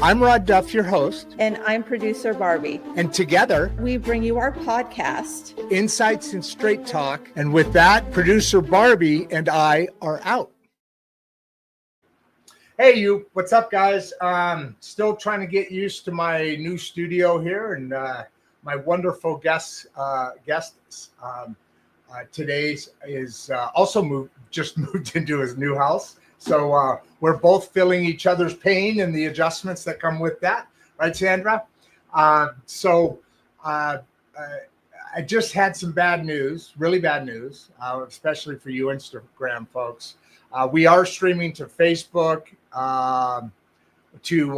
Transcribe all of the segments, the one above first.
I'm Rod Duff, your host. And I'm producer Barbie. And together, we bring you our podcast, Insights in Straight Talk. And with that, producer Barbie and I are out. Hey, you. What's up, guys? Still trying to get used to my new studio here and my wonderful guests. Today's is also just moved into his new house. So we're both feeling each other's pain and the adjustments that come with that. Right, Sandra? I just had some bad news, really bad news, especially for you Instagram folks. We are streaming to Facebook, to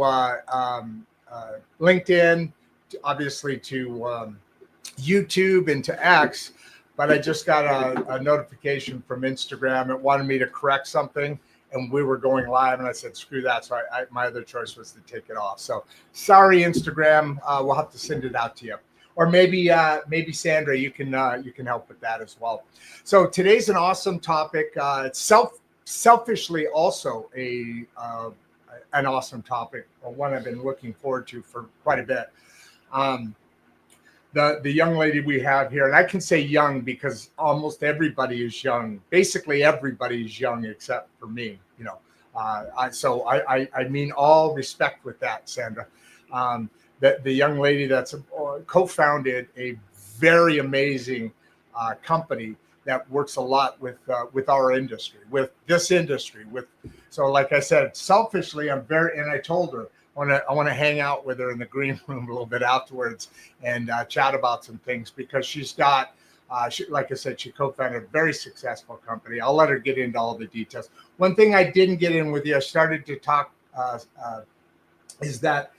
LinkedIn, obviously to YouTube and to X. But I just got a notification from Instagram. It wanted me to correct something, and we were going live, and I said, screw that. So my other choice was to take it off. So sorry, Instagram. We'll have to send it out to you. Or maybe Sandra, you can help with that as well. So today's an awesome topic. It's selfishly also an awesome topic, or one I've been looking forward to for quite a bit. The young lady we have here, and I can say young because almost everybody is young. Basically, everybody is young except for me. You know, I mean all respect with that, Sandra. The young lady that's co-founded a very amazing company that works a lot with our industry, with this industry. So, like I said, selfishly, and I told her. I want to hang out with her in the green room a little bit afterwards and chat about some things because she's got, like I said, she co-founded a very successful company. I'll let her get into all the details. One thing I didn't get in with you, I started to talk, is that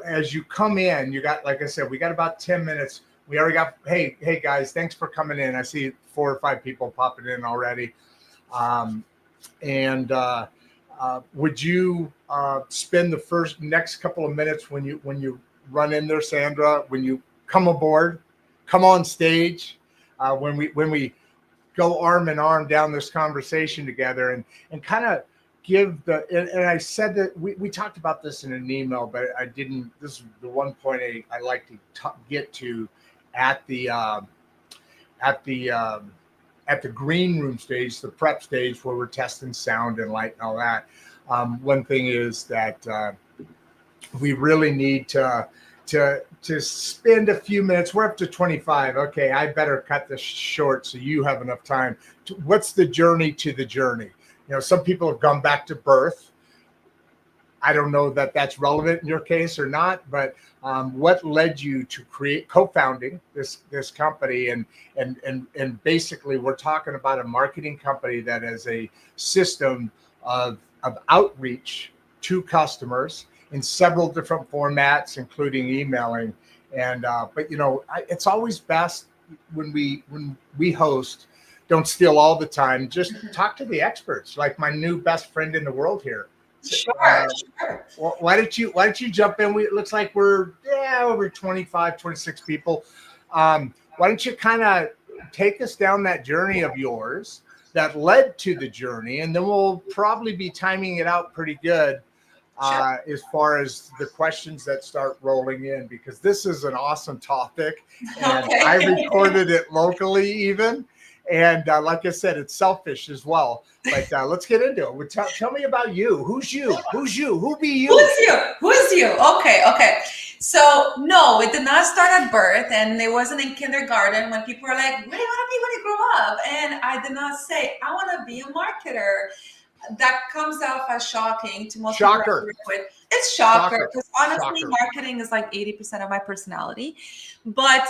as you come in, you got, like I said, we got about 10 minutes. We already got, hey guys, thanks for coming in. I see 4 or 5 people popping in already. Would you spend the next couple of minutes when you run in there, Sandra, when you come aboard, come on stage, when we go arm in arm down this conversation together and kind of give and I said that we talked about this in an email, but I didn't. This is the one point I like to get to at the green room stage, the prep stage where we're testing sound and light and all that. One thing is that we really need to spend a few minutes. We're up to 25. Okay, I better cut this short so you have enough time. What's the journey to the journey? You know, some people have gone back to birth. I don't know that that's relevant in your case or not, but what led you to co-founding this company? And basically, we're talking about a marketing company that has a system of outreach to customers in several different formats, including emailing. And but you know, it's always best when we host. Don't steal all the time. Just talk to the experts, like my new best friend in the world here. Sure. Why don't you jump in? It looks like we're over 25, 26 people. Why don't you kind of take us down that journey of yours that led to the journey, and then we'll probably be timing it out pretty good as far as the questions that start rolling in, because this is an awesome topic, and Okay. I recorded it locally even. And like I said, it's selfish as well. But let's get into it. Tell me about you. Who's you? Who be you? Who is you? Okay. So no, it did not start at birth, and it wasn't in kindergarten when people were like, "What do you want to be when you grow up?" And I did not say, "I want to be a marketer." That comes off as shocking to most people I work with. It's shocker because honestly, marketing is like 80% of my personality. But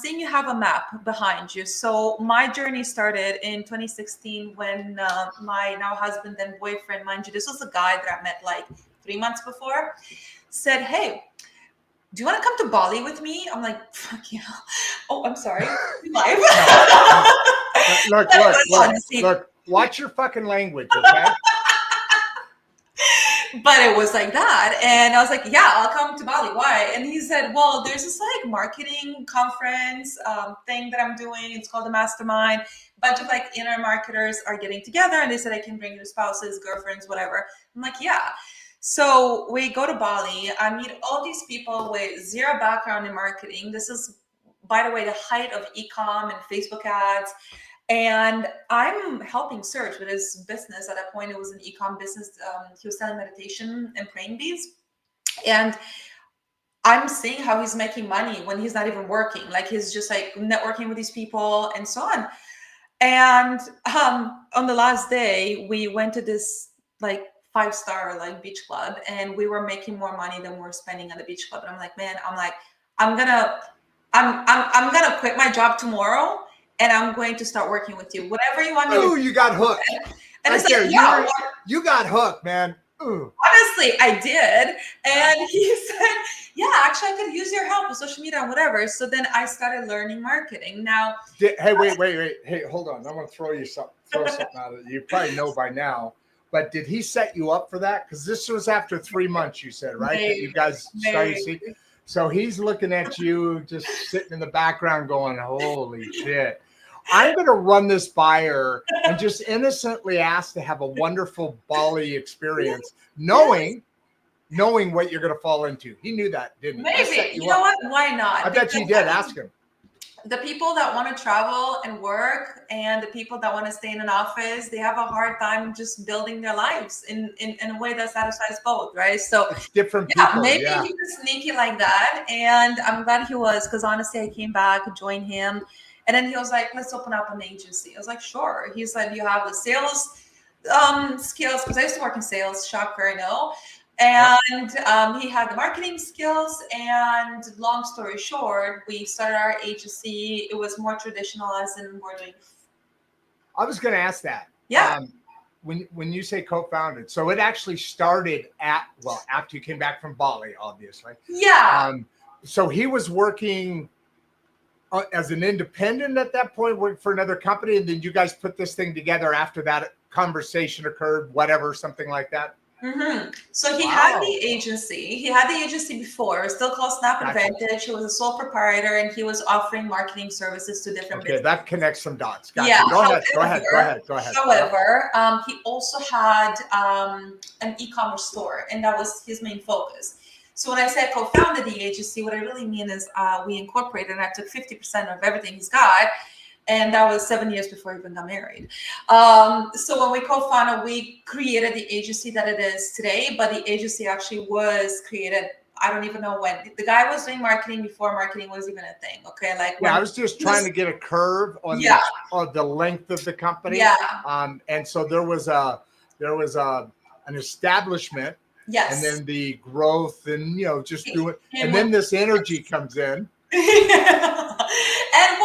seeing you have a map behind you. So my journey started in 2016 when my now husband and boyfriend, mind you, this was a guy that I met like 3 months before, said, "Hey, do you want to come to Bali with me?" I'm like, "Fuck yeah." Oh, I'm sorry. Live. Look. Watch your fucking language, okay? But it was like that. And I was like, yeah, I'll come to Bali. Why? And he said, well, there's this like marketing conference thing that I'm doing. It's called the Mastermind. A bunch of like inner marketers are getting together, and they said I can bring your spouses, girlfriends, whatever. I'm like, yeah. So we go to Bali. I meet all these people with zero background in marketing. This is, by the way, the height of ecom and Facebook ads. And I'm helping Serge with his business. At that point, it was an ecom business. He was selling meditation and praying beads. And I'm seeing how he's making money when he's not even working. Like he's just like networking with these people and so on. And on the last day, we went to this like 5-star like beach club, and we were making more money than we were spending at the beach club. And I'm like, man, I'm gonna quit my job tomorrow, and I'm going to start working with you. Whatever you want me to Ooh, do. you got hooked. And Right it's there. like, yeah, You got hooked, man. Ooh. honestly, I did. And he said, yeah, actually, I could use your help with social media and whatever. So then I started learning marketing. Now, Hey, wait. Hey, hold on. I'm going to throw something out of it. You probably know by now. But did he set you up for that? Because this was after 3 months, you said, right? That you guys started seeing. So he's looking at you, just sitting in the background going, holy shit. I'm going to run this by her and just innocently ask to have a wonderful Bali experience, knowing what you're going to fall into. He knew that, didn't he? maybe. You know what? Why not? I bet you did. Ask him. The people that want to travel and work and the people that want to stay in an office, they have a hard time just building their lives in a way that satisfies both, right? So it's different people. Maybe he was sneaky like that. And I'm glad he was, because honestly, I came back, joined him. And then he was like, let's open up an agency. I was like, sure. He said, you have the sales skills, because I used to work in sales, shocker, I know. And he had the marketing skills. And long story short, we started our agency. It was more traditional, as in we're doing. I was going to ask that. Yeah. When you say co-founded, so it actually started after you came back from Bali, obviously. Yeah. So he was working as an independent at that point, working for another company, and then you guys put this thing together after that conversation occurred, whatever, something like that. Mm-hmm. So he had the agency. He had the agency before. It was still called Snap Advantage. He was a sole proprietor, and he was offering marketing services to different businesses. That connects some dots. Gotcha. Yeah. Go ahead. However, he also had an e-commerce store, and that was his main focus. So when I say I co-founded the agency, what I really mean is we incorporated, and I took 50% of everything he's got. And that was 7 years before we even got married. So when we co-founded, we created the agency that it is today. But the agency actually was created, I don't even know when. The guy was doing marketing before marketing was even a thing. Okay, I was just trying to get a curve on the length of the company. Yeah. And so there was an establishment. Yes. And then the growth, and just do it. And then this energy comes in. And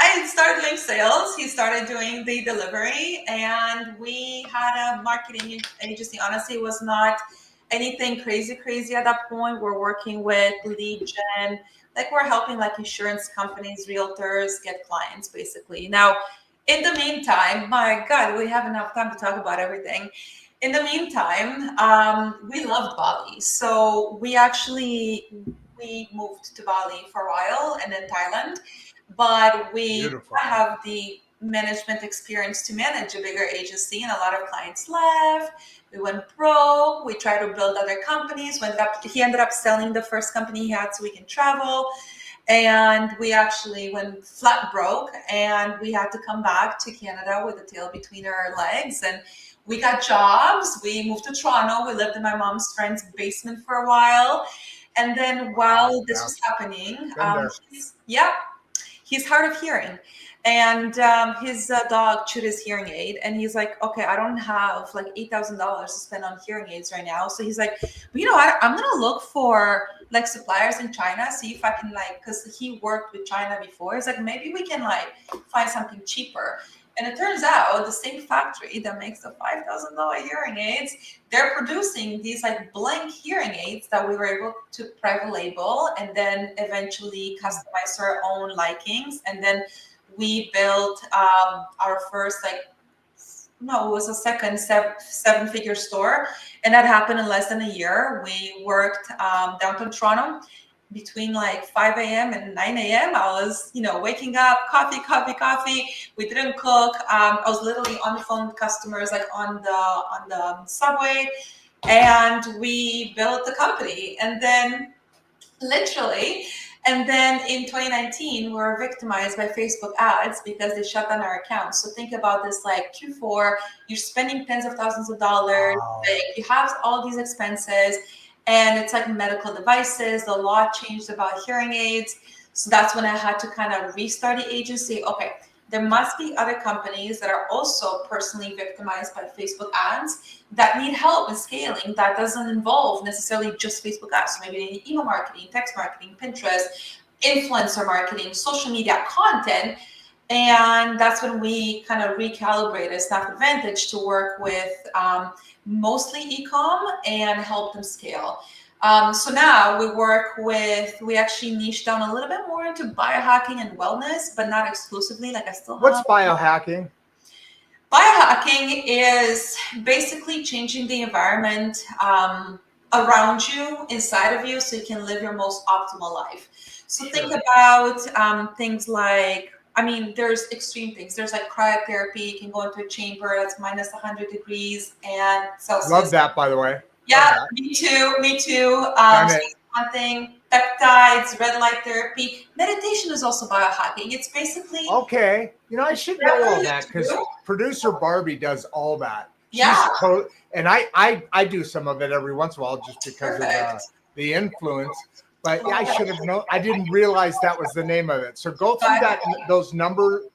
I started doing sales. He started doing the delivery, and we had a marketing agency. Honestly, it was not anything crazy at that point. We're working with lead gen, like we're helping like insurance companies, realtors get clients basically. Now, in the meantime, my God, we have enough time to talk about everything. In the meantime, we loved Bali. So we moved to Bali for a while, and then Thailand. But we have the management experience to manage a bigger agency, and a lot of clients left. We went broke. We tried to build other companies. He ended up selling the first company he had so we can travel. And we actually went flat broke, and we had to come back to Canada with a tail between our legs. And we got jobs. We moved to Toronto. We lived in my mom's friend's basement for a while. And then while this was happening, he's hard of hearing. And his dog chewed his hearing aid. And he's like, okay, I don't have like $8,000 to spend on hearing aids right now. So he's like, well, you know what? I'm going to look for like suppliers in China, see if I can because he worked with China before. He's like, maybe we can find something cheaper. And it turns out the same factory that makes the $5,000 hearing aids, they're producing these blank hearing aids that we were able to private label and then eventually customize our own likings. And then we built our first it was a second seven-figure store. And that happened in less than a year. We worked downtown Toronto between 5 a.m. and 9 a.m. I was, waking up, coffee. We didn't cook. I was literally on the phone with customers, on the subway. and we built the company. And then literally, and then in 2019, we were victimized by Facebook ads because they shut down our accounts. So think about this, like Q4, you're spending tens of thousands of dollars, Wow. like you have all these expenses, and it's like medical devices. The law changed about hearing aids. So that's when I had to kind of restart the agency. Okay, there must be other companies that are also personally victimized by Facebook ads that need help in scaling that doesn't involve necessarily just Facebook ads. So maybe they need email marketing, text marketing, Pinterest, influencer marketing, social media content. And that's when we kind of recalibrated Snap Advantage to work with mostly ecom and help them scale. So now we actually niche down a little bit more into biohacking and wellness, but not exclusively. Like I still have. What's biohacking? Biohacking is basically changing the environment around you, inside of you, so you can live your most optimal life. So think about things like, I mean, there's extreme things. There's like cryotherapy. You can go into a chamber that's minus 100 degrees and Celsius. Love that, by the way. Yeah, me too. So one thing, peptides, red light therapy. Meditation is also biohacking. It's basically Okay. You know, I should know all that because producer Barbie does all that. Yeah. And I do some of it every once in a while just because of the influence. But yeah, I should have known. I didn't realize that was the name of it. So go through those number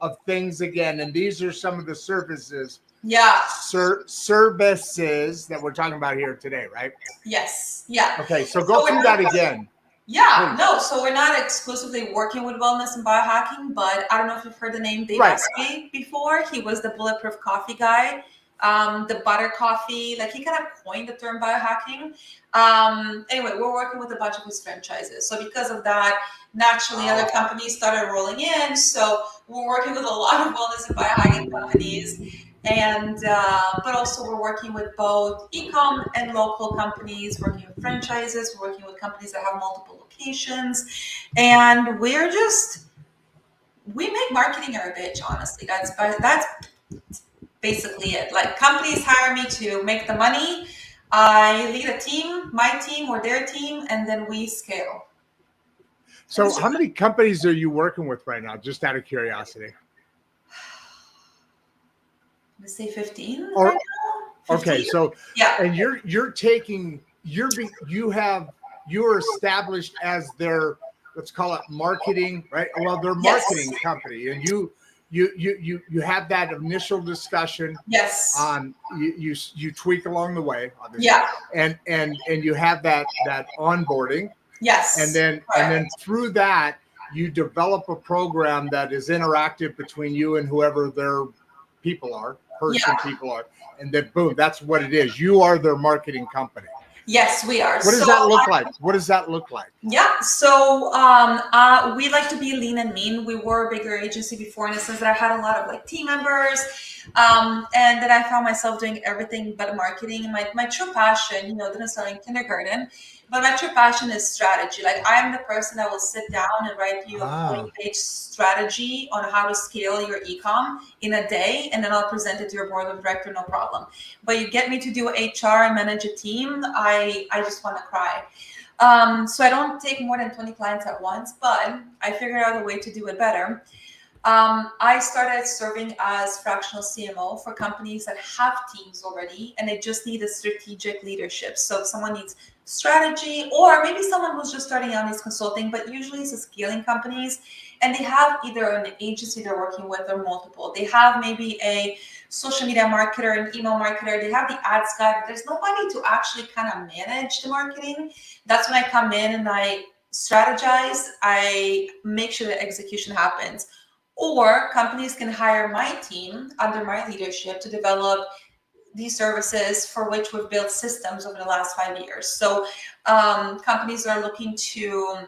of things again. And these are some of the services. Yeah. Services that we're talking about here today, right? Yes. Yeah. Okay. So go through that again. Yeah. Please. No. So we're not exclusively working with wellness and biohacking, but I don't know if you've heard the name Dave Asprey before. He was the bulletproof coffee guy. The butter coffee, like he kind of coined the term biohacking. Anyway, we're working with a bunch of his franchises. So because of that, naturally other companies started rolling in. So we're working with a lot of wellness and biohacking companies. And but also we're working with both ecom and local companies, working with franchises, we're working with companies that have multiple locations. And we make marketing our bitch, honestly. That's basically it. Like companies hire me to make the money. I lead a team, my team or their team, and then we scale. So how many companies are you working with right now? Just out of curiosity. Let's say 15 or, right now. 15? Okay. So yeah. And you're established as their, let's call it marketing, right? Well, they're marketing company, and you have that initial discussion. Yes. You tweak along the way, obviously. Yeah. And you have that onboarding. Yes. And then through that, you develop a program that is interactive between you and whoever their people are, people are, and then boom, that's what it is. You are their marketing company. Yes, we are. What does that look like? What does that look like? Yeah. So we like to be lean and mean. We were a bigger agency before in the sense that I had a lot of like team members. And then I found myself doing everything but marketing. My true passion, didn't start in kindergarten, but my true passion is strategy. Like I'm the person that will sit down and write you a 40-page strategy on how to scale your ecom in a day, and then I'll present it to your board of director, no problem. But you get me to do HR and manage a team, I just want to cry. So I don't take more than 20 clients at once, but I figured out a way to do it better. I started serving as fractional CMO for companies that have teams already, and they just need a strategic leadership. So if someone needs strategy, or maybe someone who's just starting out is consulting, but usually it's scaling companies, and they have either an agency they're working with or multiple. They have maybe a social media marketer, an email marketer, they have the ads guy, but there's nobody to actually kind of manage the marketing. That's when I come in and I strategize, I make sure the execution happens. Or companies can hire my team under my leadership to develop these services for which we've built systems over the last 5 years. So companies are looking to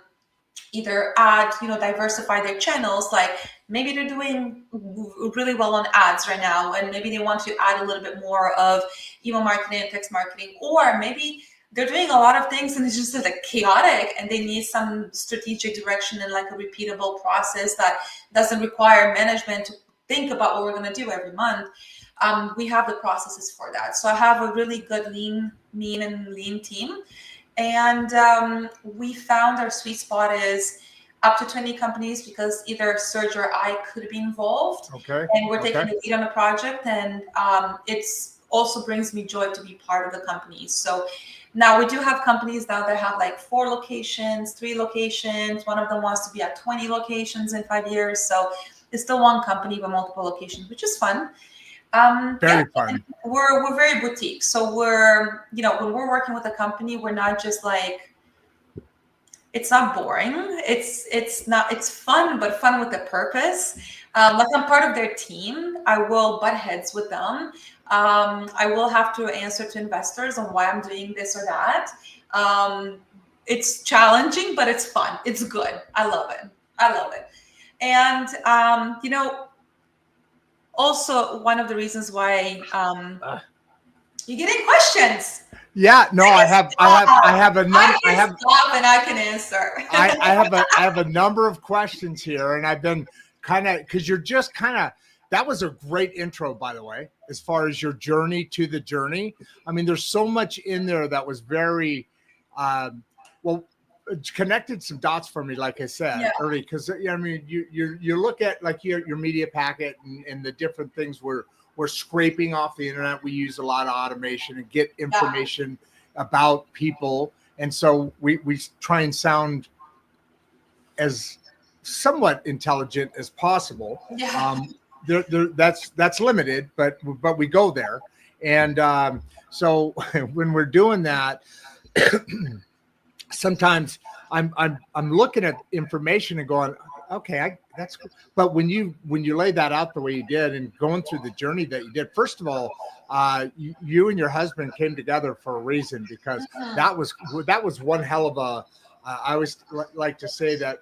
either add, diversify their channels. Like maybe they're doing really well on ads right now, and maybe they want to add a little bit more of email marketing and text marketing, or maybe they're doing a lot of things and it's just like chaotic and they need some strategic direction and like a repeatable process that doesn't require management to think about what we're going to do every month. We have the processes for that. So I have a really good mean and lean team. And we found our sweet spot is up to 20 companies, because either Serge or I could be involved. Okay. And we're taking the lead on a project. And it's also brings me joy to be part of the companies. So now we do have companies now that have like 4 locations, 3 locations. One of them wants to be at 20 locations in 5 years. So it's still one company but multiple locations, which is fun. Very fun. We're very boutique. So we're, when we're working with a company, we're not just like, it's not boring. It's fun, but fun with a purpose. Like I'm part of their team. I will butt heads with them. I will have to answer to investors on why I'm doing this or that. It's challenging, but it's fun. It's good. I love it. And, also one of the reasons why you're getting questions. Yeah, no, I have a number. I have stop and I can answer. I have a number of questions here, and I've been because you're just that was a great intro, by the way, as far as your journey to the journey. I mean, there's so much in there that was very connected some dots for me, like I said early, because I mean, you look at like your media packet and the different things we're scraping off the internet. We use a lot of automation and get information about people, and so we try and sound as somewhat intelligent as possible. That's limited, but we go there, and so when we're doing that. Sometimes I'm looking at information and going, okay, that's cool. But when you lay that out the way you did and going through the journey that you did, first of all, you and your husband came together for a reason, because that was one hell of a. I always like to say that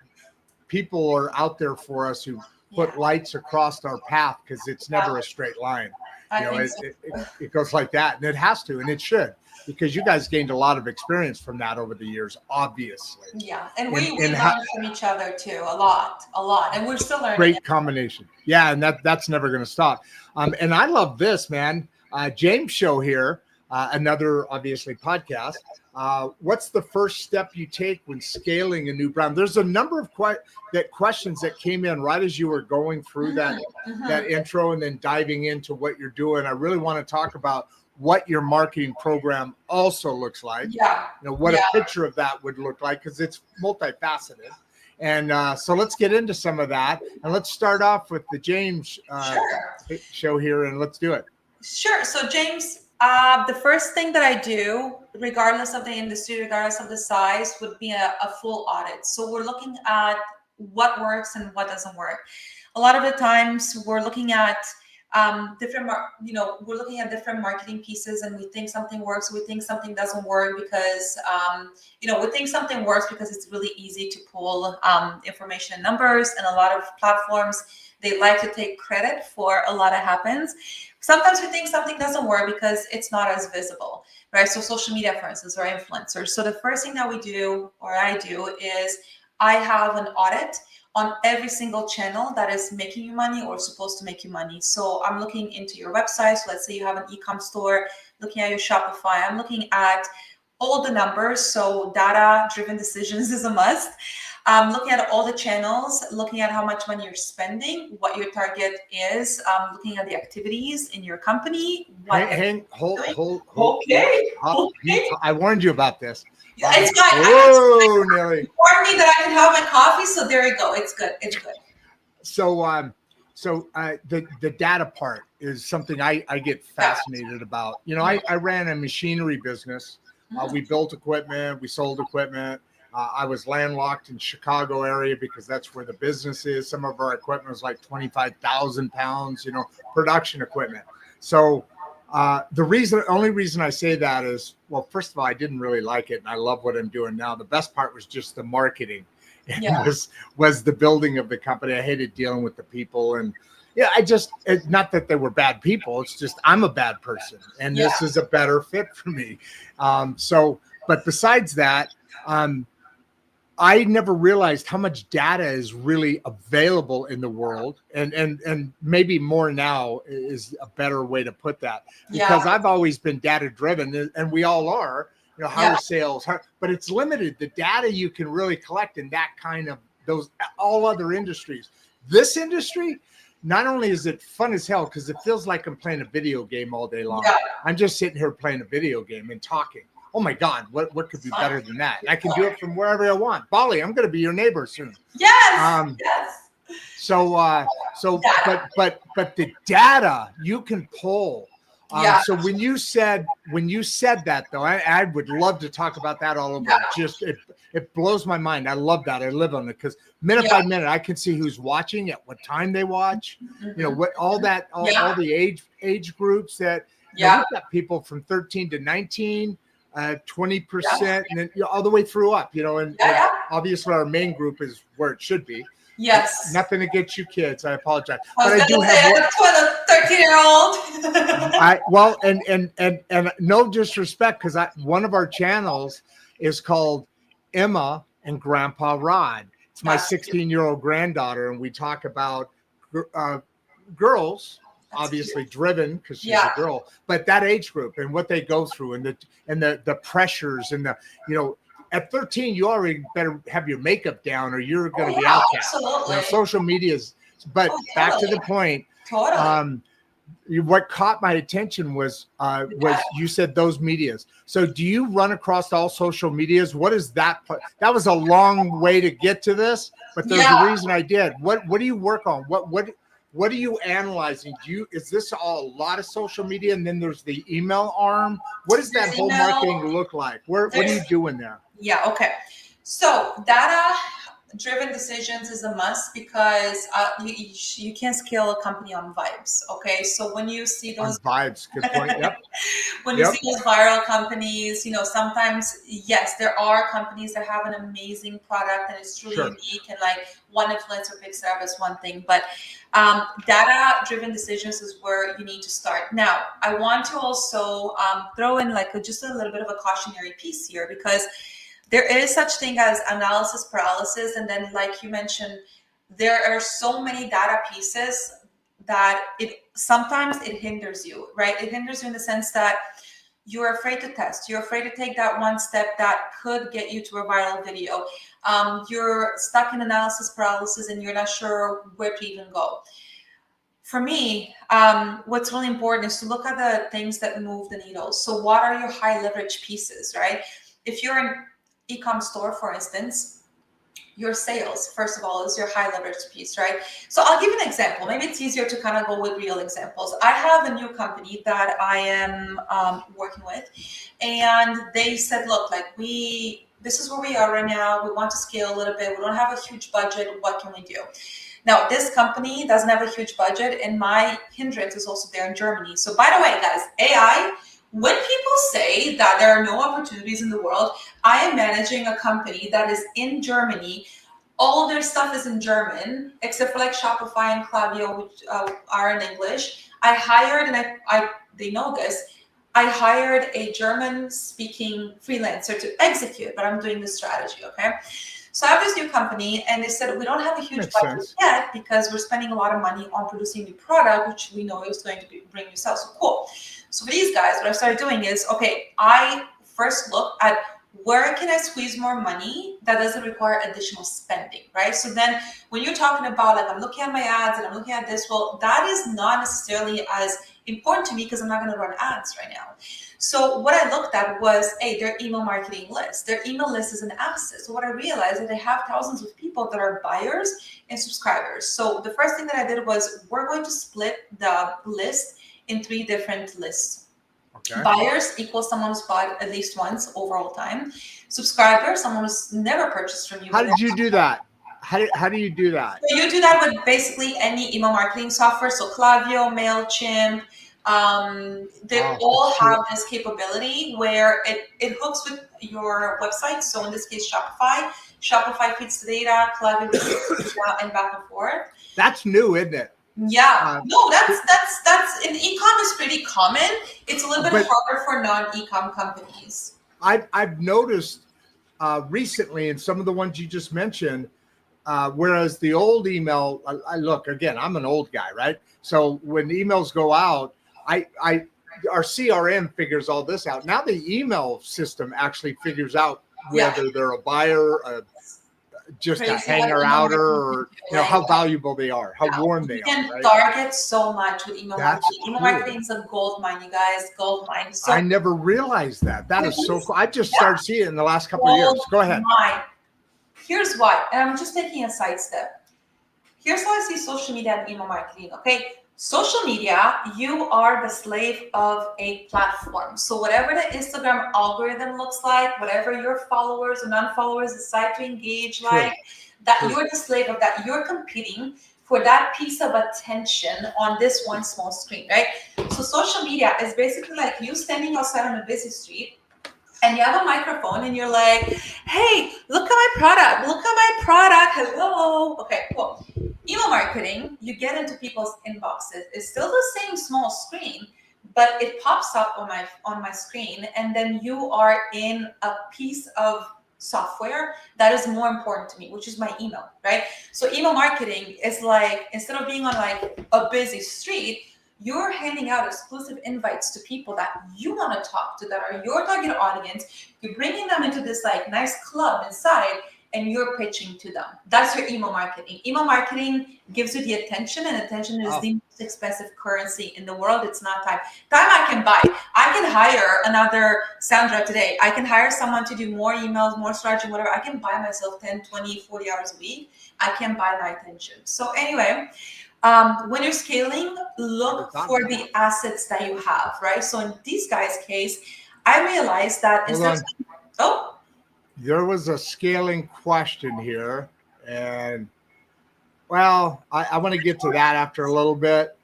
people are out there for us who put lights across our path, because it's never a straight line. It goes like that, and it has to, and it should. Because you guys gained a lot of experience from that over the years, obviously. Yeah, and we learned from each other too, a lot, and we're still learning. Great combination. Yeah, and that's never going to stop. And I love this, man. James Show here, another obviously podcast. What's the first step you take when scaling a new brand? There's a number of questions that came in right as you were going through that intro and then diving into what you're doing. I really want to talk about what your marketing program also looks like. What a picture of that would look like, because it's multifaceted. And so let's get into some of that, and let's start off with the James show here, and let's do it. Sure. So James, the first thing that I do, regardless of the industry, regardless of the size, would be a full audit. So we're looking at what works and what doesn't work. A lot of the times we're looking at we're looking at different marketing pieces, and we think something works, we think something doesn't work, because we think something works because it's really easy to pull information and numbers, and a lot of platforms, they like to take credit for a lot that happens. Sometimes we think something doesn't work because it's not as visible, right? So social media, for instance, or influencers. So the first thing that we do, or I do, is I have an audit on every single channel that is making you money or supposed to make you money. So I'm looking into your website. So let's say you have an ecom store, looking at your Shopify. I'm looking at all the numbers. So data-driven decisions is a must. Looking at all the channels, looking at how much money you're spending, what your target is, looking at the activities in your company. Hold. Okay. I warned you about this. It's fine. Whoa, Nelly. Warn me that I can have my coffee, so there you go. It's good. It's good. So, the data part is something I get fascinated about. I ran a machinery business. We built equipment. We sold equipment. I was landlocked in Chicago area because that's where the business is. Some of our equipment was like 25,000 pounds, production equipment. So the only reason I say that is, well, first of all, I didn't really like it, and I love what I'm doing now. The best part was just the marketing. Was the building of the company. I hated dealing with the people, and it's not that they were bad people. It's just I'm a bad person, and this is a better fit for me. But besides that, I never realized how much data is really available in the world, and maybe more now is a better way to put that, because Yeah. I've always been data driven, and we all are. How are sales? But it's limited. The data you can really collect in that kind of those all other industries. This industry, not only is it fun as hell because it feels like I'm playing a video game all day long. Yeah. I'm just sitting here playing a video game and talking. Oh my God, what could be better than that? I can do it from wherever I want. Bali, I'm going to be your neighbor soon. Yes. Yes. So but the data you can pull. Yeah. So when you said that though, I would love to talk about that all over. Yeah. Just it blows my mind. I love that. I live on it because minute by minute I can see who's watching, at what time they watch. What all the age groups that we've got people from 13 to 19. 20%, and then all the way through up, and obviously our main group is where it should be. Yes. Nothing against you kids. I apologize. I do have a 13-year-old. And no disrespect, because one of our channels is called Emma and Grandpa Rod. It's my 16-year-old granddaughter, and we talk about girls. Obviously driven because she's a girl, but that age group and what they go through and the pressures and at 13 you already better have your makeup down or you're going to be outcast. Absolutely. Social media's, but back to the point. Totally. What caught my attention was you said those medias. So do you run across all social medias? What is that? That was a long way to get to this, but there's a reason I did. What do you work on? What are you analyzing? Is this a lot of social media, and then there's the email arm? What does that whole marketing look like? What are you doing there? Yeah. Okay. So data-driven decisions is a must because you can't scale a company on vibes. Okay. So when you see those vibes, good point. Yep. When you see those viral companies, sometimes, yes, there are companies that have an amazing product and it's truly unique, and like one influencer picks it up as one thing, but data-driven decisions is where you need to start. Now, I want to also throw in just a little bit of a cautionary piece here, because there is such thing as analysis paralysis. And then, like you mentioned, there are so many data pieces that sometimes it hinders you, right? It hinders you in the sense that you're afraid to test. You're afraid to take that one step that could get you to a viral video. You're stuck in analysis paralysis and you're not sure where to even go. For me, what's really important is to look at the things that move the needle. So what are your high leverage pieces, right? If you're an ecom store, for instance, your sales, first of all, is your high leverage piece, right? So I'll give an example. Maybe it's easier to kind of go with real examples. I have a new company that I am working with, and they said, look, this is where we are right now. We want to scale a little bit. We don't have a huge budget. What can we do? Now, this company doesn't have a huge budget, and my hindrance is also there in Germany. So by the way, guys, AI, when people say that there are no opportunities in the world, I am managing a company that is in Germany. All their stuff is in German, except for Shopify and Klaviyo, which are in English. I hired, and they know this, I hired a German-speaking freelancer to execute, but I'm doing the strategy, okay? So I have this new company, and they said, we don't have a huge budget yet because we're spending a lot of money on producing new product, which we know is going to bring you sales. So cool. So for these guys, what I started doing is, okay, I first look at where can I squeeze more money that doesn't require additional spending, right? So then when you're talking about, I'm looking at my ads and I'm looking at this, well, that is not necessarily as important to me because I'm not going to run ads right now. So what I looked at was, their email marketing list. Their email list is an asset. So what I realized is that they have thousands of people that are buyers and subscribers. So the first thing that I did was, we're going to split the list in 3 different lists. Okay. Buyers equals someone who's bought at least once over all time. Subscribers, someone who's never purchased from you. How did you do that? How do you do that? So you do that with basically any email marketing software. So Klaviyo, MailChimp, they all have this capability where it hooks with your website. So in this case, Shopify feeds the data, Klaviyo feeds the data, and back and forth. That's new, isn't it? Yeah, no, that's in ecom is pretty common. It's a little bit harder for non-ecom companies. I've noticed recently, and some of the ones you just mentioned, whereas the old email, I look, again, I'm an old guy, right? So when emails go out, our CRM figures all this out. Now the email system actually figures out whether they're a buyer, just a hanger outer, or how valuable they are, how warm they are. You can target so much with email marketing. Email marketing is a gold mine, you guys, gold mine. So I never realized that. That is so cool. I just started seeing it in the last couple of years. Go ahead. Here's why, and I'm just taking a sidestep. Here's how I see social media and email marketing. Okay, social media, you are the slave of a platform. So whatever the Instagram algorithm looks like, whatever your followers or non-followers decide to engage like, that you're the slave of that. You're competing for that piece of attention on this one small screen, right? So social media is basically like you standing outside on a busy street, and you have a microphone and you're like, hey, look at my product. Look at my product. Hello. Okay, cool. Email marketing, you get into people's inboxes. It's still the same small screen, but it pops up on my screen, and then you are in a piece of software that is more important to me, which is my email, right? So email marketing is like, instead of being on like a busy street, you're handing out exclusive invites to people that you want to talk to, that are your target audience. You're bringing them into this like nice club inside, and you're pitching to them. That's your email marketing. Email marketing gives you the attention, and attention is the most expensive currency in the world. It's not time. Time I can buy. I can hire another Sandra today. I can hire someone to do more emails, more strategy, whatever. I can buy myself 10, 20, 40 hours a week. I can buy my attention. So anyway, when you're scaling, look for the assets that you have, right? So in these guys' case, I realized that instead of, there was a scaling question here, and well, I want to get to that after a little bit.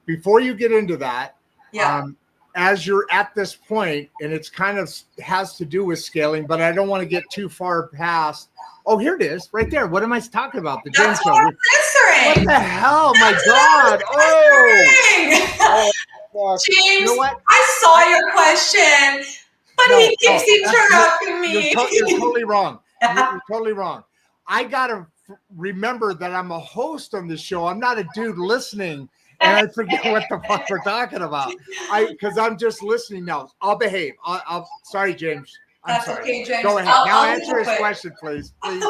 Before you get into that, as you're at this point, and it's kind of has to do with scaling, but I don't want to get too far past. Oh, here it is, right there. What am I talking about? The James Show. What the hell? My God! Oh, James, you know what? I saw your question, but he keeps interrupting me. You're totally wrong. You're totally wrong. I gotta remember that I'm a host on this show. I'm not a dude listening, and I forget what the fuck we're talking about. Because I'm just listening now. I'll behave. I'll sorry, James. That's sorry. Okay, James. Go ahead. Now answer his question, please. Please.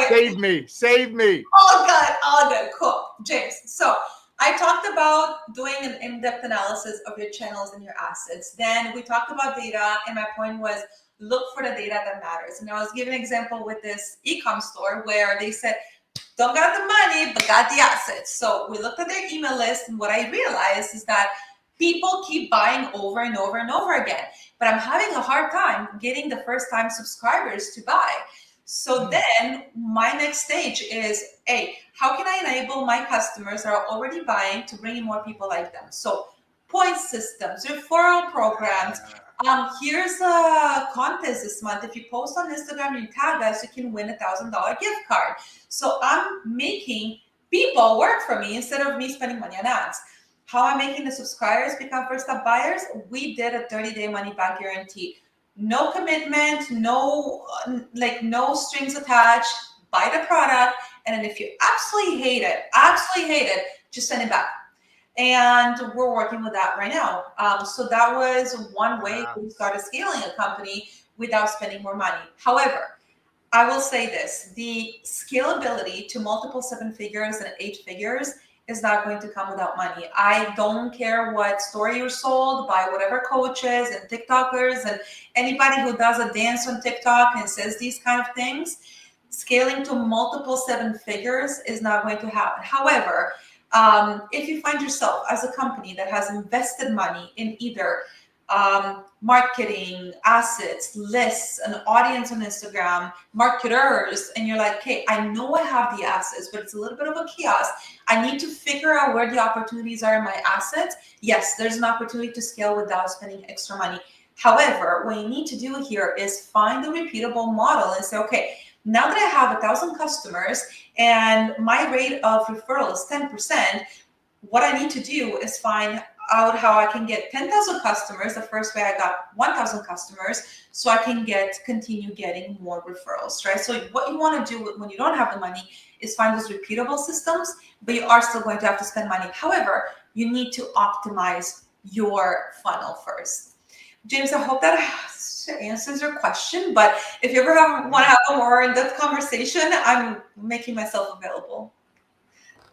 Save me. Save me. All good. Cool. James. So I talked about doing an in-depth analysis of your channels and your assets. Then we talked about data, and my point was look for the data that matters. And I was giving an example with this ecom store where they said, don't got the money, but got the assets. So we looked at their email list, and what I realized is that people keep buying over and over and over again, but I'm having a hard time getting the first-time subscribers to buy. So then my next stage is, hey, how can I enable my customers that are already buying to bring in more people like them? So point systems, referral programs. Here's a contest this month. If you post on Instagram and you tag us, you can win $1,000 gift card. So I'm making people work for me instead of me spending money on ads. How I'm making the subscribers become first-time buyers? We did a 30-day money-back guarantee. No commitment, no strings attached. Buy the product, and then if you absolutely hate it, just send it back. And we're working with that right now. So that was one way we started scaling a company without spending more money. However, I will say this: the scalability to multiple 7 figures and 8 figures is not going to come without money. I don't care what story you're sold by, whatever coaches and TikTokers and anybody who does a dance on TikTok and says these kind of things. Scaling to multiple 7 figures is not going to happen. However, if you find yourself as a company that has invested money in either marketing, assets, lists, an audience on Instagram, marketers, and you're like, okay, I know I have the assets, but it's a little bit of a chaos. I need to figure out where the opportunities are in my assets. Yes, there's an opportunity to scale without spending extra money. However, what you need to do here is find a repeatable model and say, okay, now that I have 1,000 customers and my rate of referral is 10%, what I need to do is find out how I can get 10,000 customers. The first way I got 1,000 customers, so I can continue getting more referrals, right? So what you want to do when you don't have the money is find those repeatable systems, but you are still going to have to spend money. However, you need to optimize your funnel first. James, I hope that answers your question, but if you ever want to have a more in-depth conversation, I'm making myself available.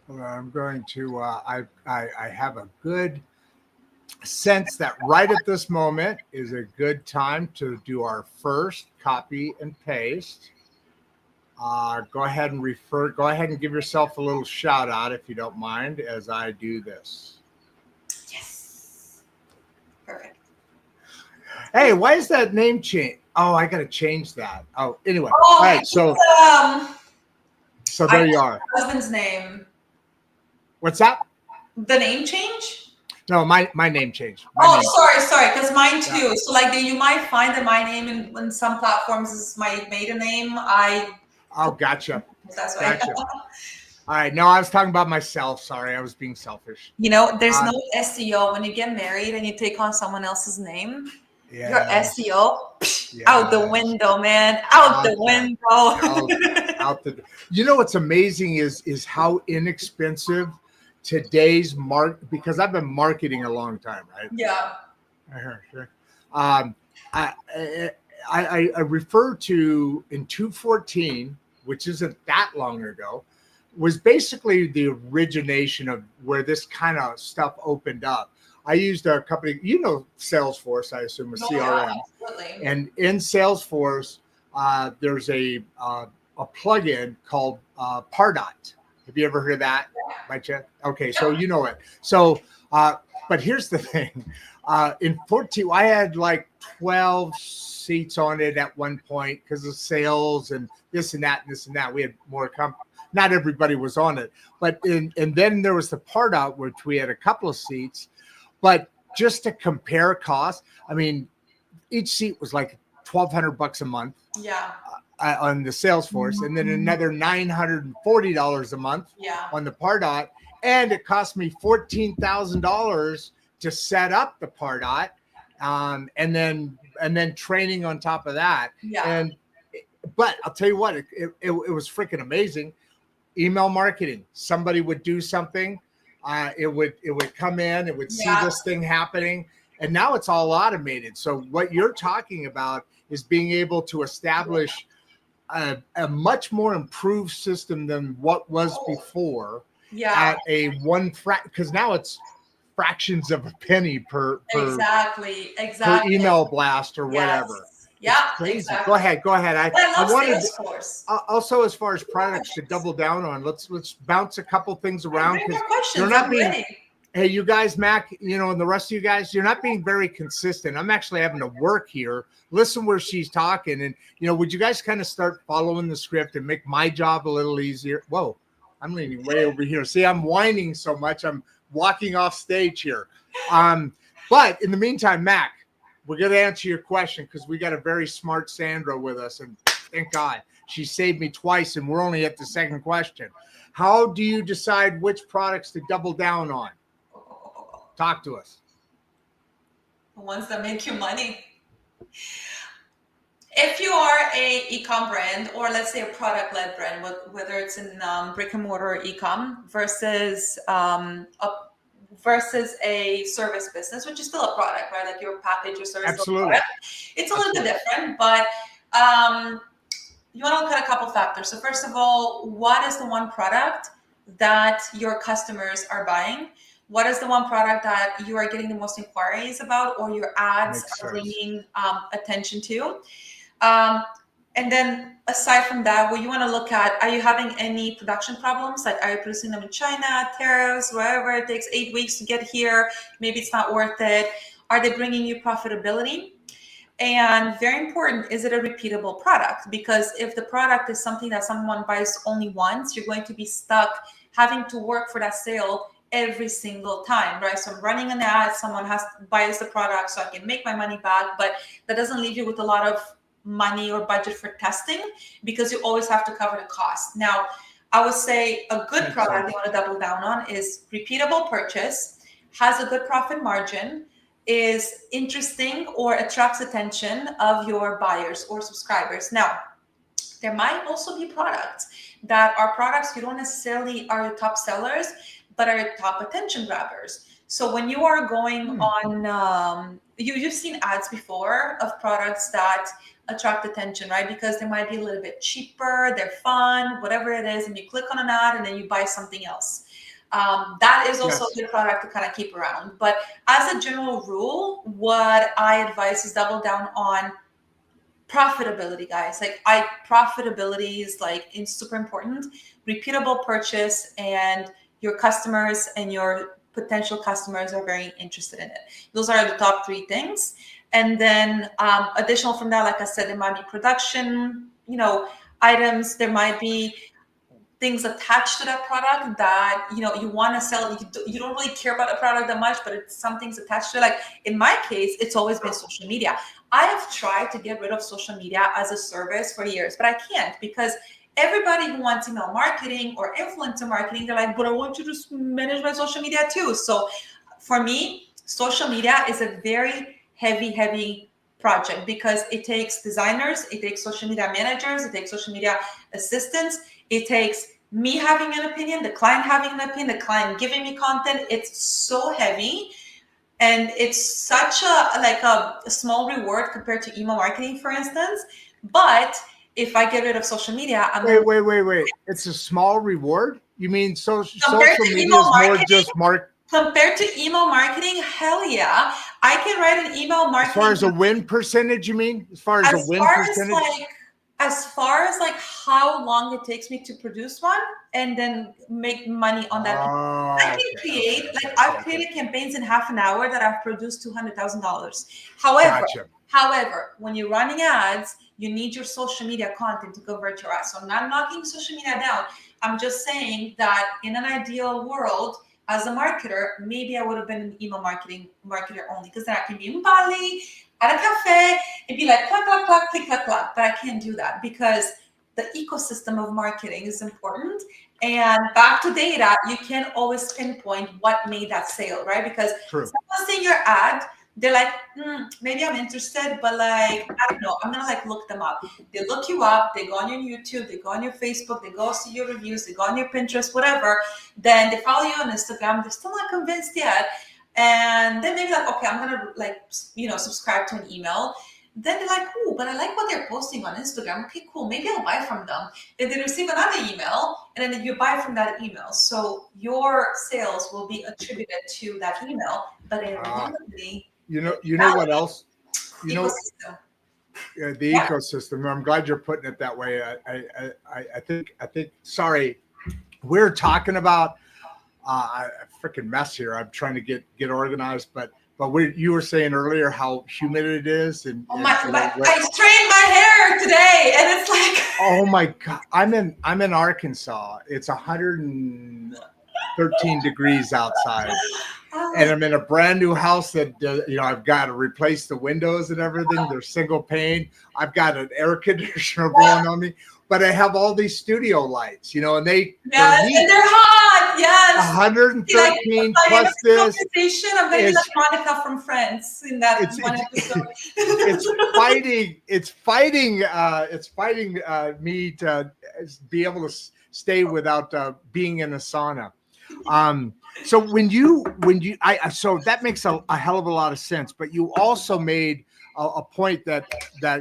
Well, I'm going to, I have a good sense that right at this moment is a good time to do our first copy and paste. Go ahead and give yourself a little shout out if you don't mind as I do this. Yes. Perfect. Hey, why is that name change? Oh, I got to change that. Oh, anyway. Oh, all right. So there you are. My husband's name. What's that? The name change? No, my name changed. Sorry, because mine too. Yeah. So like you might find that my name in some platforms is my maiden name. Gotcha. That's right. Gotcha. All right. No, I was talking about myself. Sorry, I was being selfish. There's no SEO when you get married and you take on someone else's name. Yeah. Your SEO out the window, man. Out the window. Out the. What's amazing is how inexpensive today's because I've been marketing a long time, right? Yeah. Sure. I refer to in 2014, which isn't that long ago, was basically the origination of where this kind of stuff opened up. I used a company, Salesforce, I assume, a CRM. Absolutely. And in Salesforce, there's a plugin called Pardot. Have you ever heard of that by chance? Okay, so you know it. So, but here's the thing. In 14, I had like 12 seats on it at one point because of sales and this and that and this and that. We had more not everybody was on it. But and then there was the Pardot, which we had a couple of seats. But just to compare costs, I mean, each seat was like $1,200 a month. Yeah. On the Salesforce, and then another $940 a month on the Pardot, and it cost me $14,000 to set up the Pardot, and then training on top of that. Yeah. But I'll tell you what, it was freaking amazing. Email marketing. Somebody would do something. It would come in, it would see this thing happening, and now it's all automated. So what you're talking about is being able to establish a much more improved system than what was before at a because now it's fractions of a penny per exactly per email blast or whatever. Yeah, it's crazy. Exactly. Go ahead. I wanted Salesforce. Also, as far as products to double down on, let's bounce a couple things around because you're not being ready. Hey, you guys, Mac, and the rest of you guys, you're not being very consistent. I'm actually having to work here. Listen where she's talking. And, would you guys kind of start following the script and make my job a little easier? Whoa, I'm leaning way over here. See, I'm whining so much. I'm walking off stage here. But in the meantime, Mac, we're going to answer your question because we got a very smart Sandra with us. And thank God she saved me twice. And we're only at the second question. How do you decide which products to double down on? Talk to us. The ones that make you money. If you are a ecom brand, or let's say a product-led brand, whether it's in brick and mortar or ecom versus a service business, which is still a product, right? Like your package, your service. Absolutely. It's a little bit different, but you want to look at a couple factors. So first of all, what is the one product that your customers are buying? What is the one product that you are getting the most inquiries about, or your ads are bringing attention to? And then aside from that, what you want to look at, are you having any production problems? Like, are you producing them in China, tariffs, wherever it takes 8 weeks to get here? Maybe it's not worth it. Are they bringing you profitability? And very important, is it a repeatable product? Because if the product is something that someone buys only once, you're going to be stuck having to work for that sale every single time, right? So I'm running an ad, someone buys the product so I can make my money back, but that doesn't leave you with a lot of money or budget for testing because you always have to cover the cost. Now, I would say a good product you want to double down on is repeatable purchase, has a good profit margin, is interesting, or attracts attention of your buyers or subscribers. Now, there might also be products that are products you don't necessarily are your top sellers, but are your top attention grabbers. So when you are going on, you've seen ads before of products that attract attention, right? Because they might be a little bit cheaper, they're fun, whatever it is, and you click on an ad and then you buy something else. That is also a good product to kind of keep around. But as a general rule, what I advise is double down on profitability, guys. Like profitability is super important. Repeatable purchase, and your customers and your potential customers are very interested in it. Those are the top three things. And then additional from that, like I said, there might be production, items. There might be things attached to that product that you want to sell. You don't really care about the product that much, but it's some things attached to it. Like in my case, it's always been social media. I have tried to get rid of social media as a service for years, but I can't, because everybody who wants email marketing or influencer marketing, they're like, but I want you to manage my social media too. So for me, social media is a very heavy project, because it takes designers, it takes social media managers, it takes social media assistants, it takes me having an opinion, the client having an opinion, the client giving me content. It's so heavy, and it's such a small reward compared to email marketing, for instance. But if I get rid of social media, wait. It's a small reward? You mean social media is more just compared to email marketing? Hell yeah. I can write an email marketing. As far as a win percentage, you mean? As far as how long it takes me to produce one and then make money on that. I can create, I've created campaigns in half an hour that I've produced $200,000. However, when you're running ads, you need your social media content to convert your ads. So I'm not knocking social media down. I'm just saying that in an ideal world, as a marketer, maybe I would have been an email marketer only, because then I can be in Bali at a cafe and be like, clack, clack, clack, click, clack, clack. But I can't do that, because the ecosystem of marketing is important. And back to data, you can't always pinpoint what made that sale, right? Because someone's seeing your ad, they're like, maybe I'm interested, but I don't know. I'm gonna look them up. They look you up. They go on your YouTube. They go on your Facebook. They go see your reviews. They go on your Pinterest, whatever. Then they follow you on Instagram. They're still not convinced yet. And then maybe okay, I'm gonna subscribe to an email. Then they're like, oh, but I like what they're posting on Instagram. Okay, cool. Maybe I'll buy from them. Then they receive another email, and then you buy from that email. So your sales will be attributed to that email, but in reality, you know what else? The ecosystem. I'm glad you're putting it that way. I think. Sorry, we're talking about a freaking mess here. I'm trying to get organized, but you were saying earlier how humid it is, and I straightened my hair today, and it's like, oh my God, I'm in Arkansas. It's 113 degrees outside. And I'm in a brand new house that, I've got to replace the windows and everything. They're single pane. I've got an air conditioner blowing on me, but I have all these studio lights, and and they're hot. Yes. 113 plus this. I'm going to be like Monica from Friends in that one episode. It's fighting me to be able to stay without being in a sauna. So so that makes a hell of a lot of sense, but you also made a point that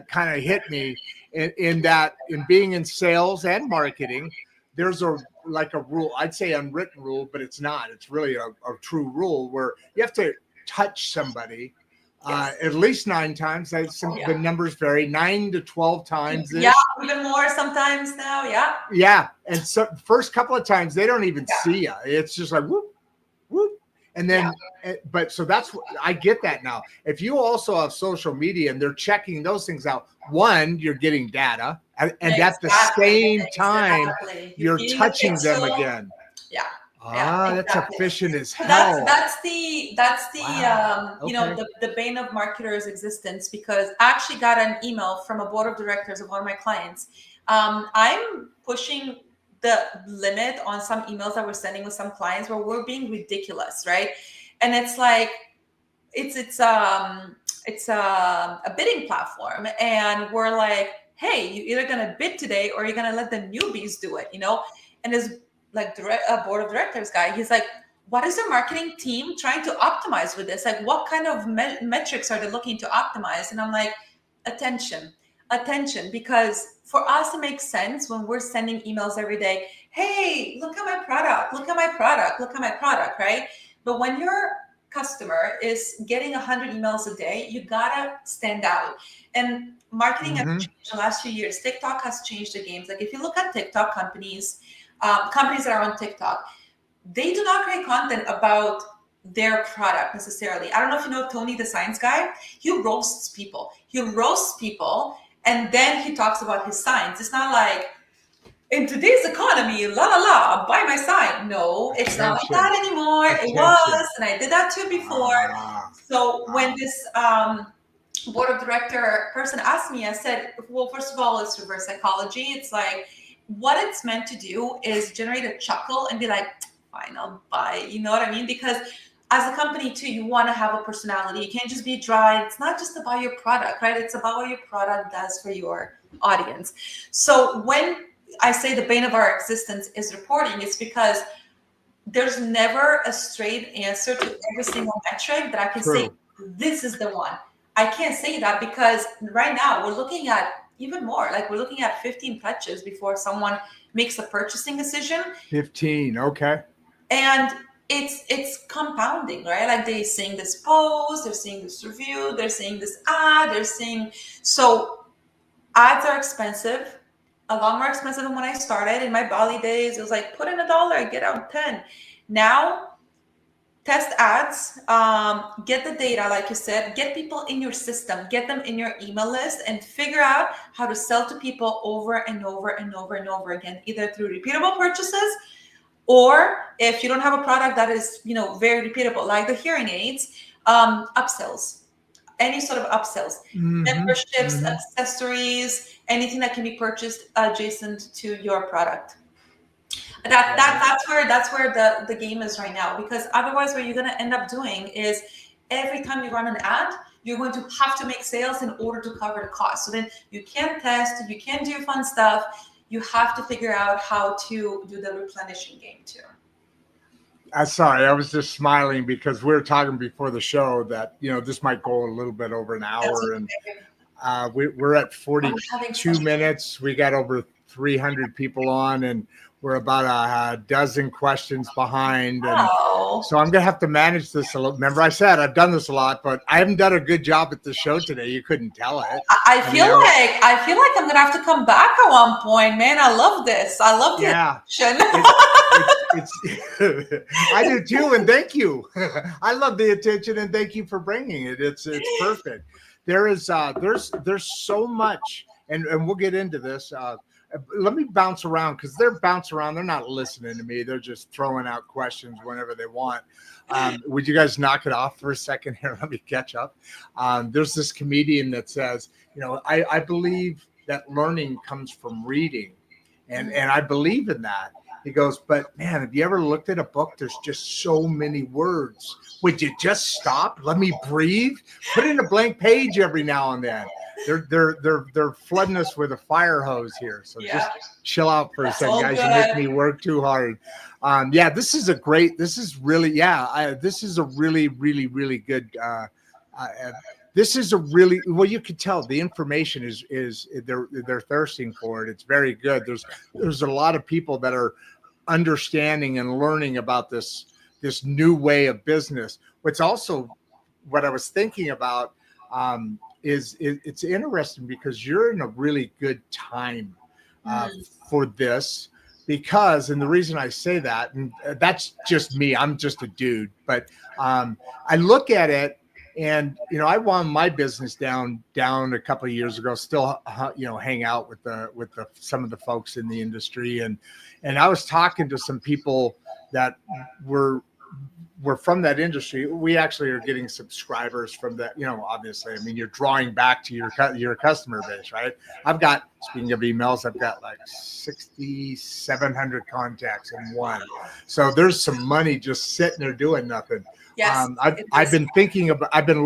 kind of hit me in that in being in sales and marketing, there's a rule, I'd say unwritten rule, but it's not, it's really a true rule where you have to touch somebody at least 9 times. The numbers vary, 9 to 12 times. Yeah, even more sometimes now. Yeah. Yeah. And so the first couple of times they don't even see you. It's just like whoop, whoop. And then, but so that's what I get that now. If you also have social media and they're checking those things out, one, you're getting data, and at the same time, you're touching them again. Yeah. That's efficient as hell. That's the the bane of marketers' existence, because I actually got an email from a board of directors of one of my clients. I'm pushing the limit on some emails that we're sending with some clients where we're being ridiculous, right? And it's like, it's a bidding platform, and we're like, hey, you're either gonna bid today or you're gonna let the newbies do it, And his like board of directors guy, he's like, what is their marketing team trying to optimize with this? Like, what kind of metrics are they looking to optimize? And I'm like, attention, because for us it makes sense when we're sending emails every day, hey, look at my product, right? But when your customer is getting 100 emails a day, you gotta stand out. And marketing has changed the last few years. TikTok has changed the games. Like, if you look at TikTok companies that are on TikTok, they do not create content about their product necessarily. I don't know if you know Tony, the science guy. He roasts people, and then he talks about his science. It's not like, in today's economy, la la la, buy my sign. No, it's not like that anymore. It was, and I did that too before. So when this board of director person asked me, I said, well, first of all, it's reverse psychology. It's like, what it's meant to do is generate a chuckle and be like, fine, I'll buy. You know what I mean? Because as a company too, you want to have a personality. You can't just be dry. It's not just about your product, right? It's about what your product does for your audience. So when I say the bane of our existence is reporting, it's because there's never a straight answer to every single metric that I can say, this is the one. I can't say that because right now we're looking at even more. Like, we're looking at 15 touches before someone makes a purchasing decision. 15, okay. And it's compounding, right? Like, they're seeing this post, they're seeing this review, they're seeing this ad, so ads are expensive, a lot more expensive than when I started. In my Bali days, it was like, put in $1, get out 10. Now, test ads, get the data, like you said, get people in your system, get them in your email list, and figure out how to sell to people over and over and over and over again, either through repeatable purchases, or if you don't have a product that is, very repeatable, like the hearing aids, upsells, any sort of upsells, memberships, accessories, anything that can be purchased adjacent to your product. That's where the game is right now, because otherwise what you're going to end up doing is every time you run an ad, you're going to have to make sales in order to cover the cost. So then you can't test, you can't do fun stuff. You have to figure out how to do the replenishing game too. Sorry, I was just smiling because we were talking before the show that, this might go a little bit over an hour. And we're at 42 minutes. We got over 300 people on, and we're about a dozen questions behind. And so I'm going to have to manage this a little. Remember, I said I've done this a lot, but I haven't done a good job at the show today. You couldn't tell it. I feel like I'm going to have to come back at one point, man. I love this. I love the attention. I do too, and thank you. I love the attention, and thank you for bringing it. It's perfect. There's so much, and we'll get into this. Let me bounce around, because they're bouncing around. They're not listening to me. They're just throwing out questions whenever they want. Would you guys knock it off for a second here? Let me catch up. There's this comedian that says, I believe that learning comes from reading, and I believe in that. He goes, but man, have you ever looked at a book? There's just so many words. Would you just stop? Let me breathe. Put in a blank page every now and then. They're flooding us with a fire hose here. So just chill out for a second, guys. You make me work too hard. This is really, really, really good. This is a really, well, you could tell the information is they're thirsting for it. It's very good. There's a lot of people that are understanding and learning about this new way of business. What's also what I was thinking about is it's interesting because you're in a really good time for this, because, and the reason I say that, and that's just me, I'm just a dude, but I look at it. And, I wound my business down a couple of years ago, still, hang out with some of the folks in the industry. And I was talking to some people that were we're from that industry. We actually are getting subscribers from that. Obviously, I mean, you're drawing back to your customer base, right? I've got, speaking of emails, I've got like 6,700 contacts in one. So there's some money just sitting there doing nothing. Yes, I've been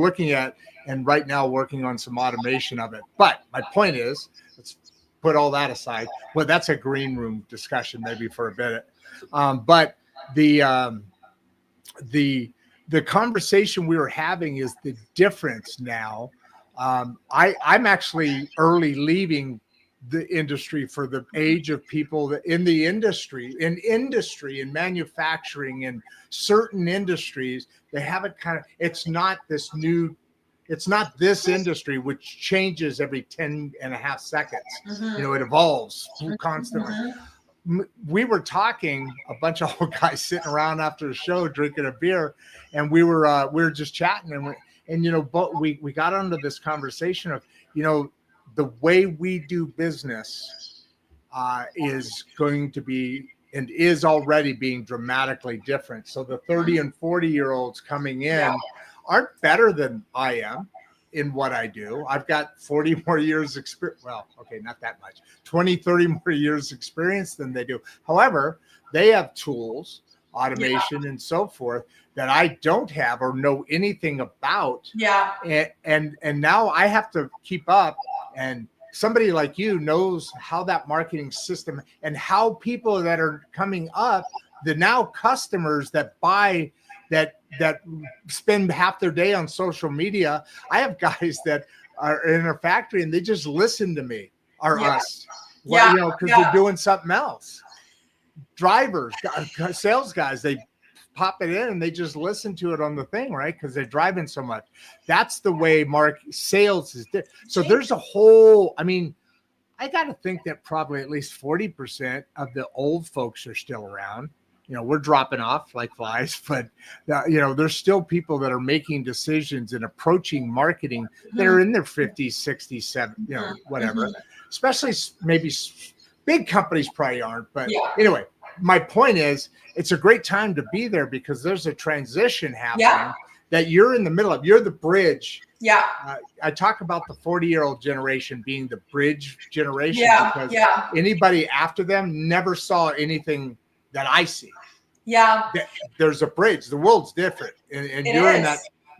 looking at, and right now working on some automation of it. But my point is, let's put all that aside. Well, that's a green room discussion maybe for a bit. But the conversation we were having is the difference now. I'm actually early leaving the industry for the age of people that in manufacturing, in certain industries, they haven't it's not this industry, which changes every 10 and a half seconds. Mm-hmm. It evolves constantly. Mm-hmm. We were talking, a bunch of old guys sitting around after the show, drinking a beer, and we were just chatting, but we got onto this conversation of, the way we do business is going to be, and is already being, dramatically different. So the 30 and 40-year-olds coming in aren't better than I am in what I do. I've got 40 more years experience. Well, okay, not that much, 20, 30 more years experience than they do. However, they have tools, automation and so forth that I don't have or know anything about. Yeah. And now I have to keep up, and somebody like you knows how that marketing system and how people that are coming up, the now customers that buy, that spend half their day on social media. I have guys that are in a factory and they just listen to me, us, because they're doing something else. Drivers, sales guys, they pop it in and they just listen to it on the thing, right? Because they're driving so much. That's the way sales is. So there's a whole, I got to think that probably at least 40% of the old folks are still around. We're dropping off like flies, but there's still people that are making decisions and approaching marketing that are in their 50s, 60s, 70s, whatever. Especially maybe big companies probably aren't, but anyway, my point is, it's a great time to be there because there's a transition happening that you're in the middle of. You're the bridge. Yeah. I talk about the 40-year-old generation being the bridge generation because anybody after them never saw anything that I see. Yeah. There's a bridge. The world's different. And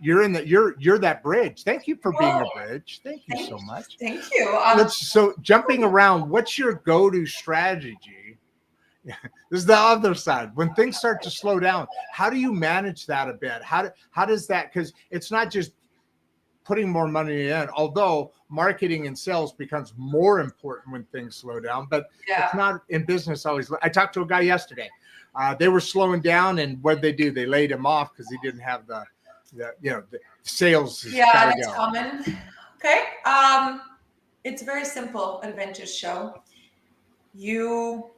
you're that bridge. Thank you for being a bridge. Thank you so much. Thank you. So jumping around, what's your go-to strategy? This is the other side. When things start to slow down, how do you manage that a bit? How does that, because it's not just putting more money in, although marketing and sales becomes more important when things slow down, but it's not in business always. I talked to a guy yesterday. They were slowing down, and what did they do? They laid him off because he didn't have the sales. That's common. Okay. It's very simple. Adventures show. You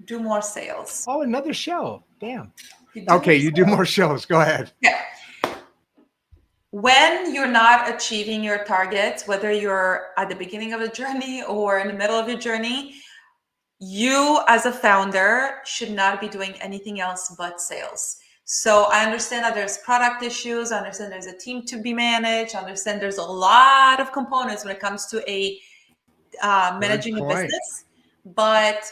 do more sales. Oh, another show. Damn. You do more shows. Go ahead. Yeah. When you're not achieving your targets, whether you're at the beginning of the journey or in the middle of your journey, you as a founder should not be doing anything else but sales. So I understand that there's product issues. I understand there's a team to be managed. I understand there's a lot of components when it comes to managing a business. But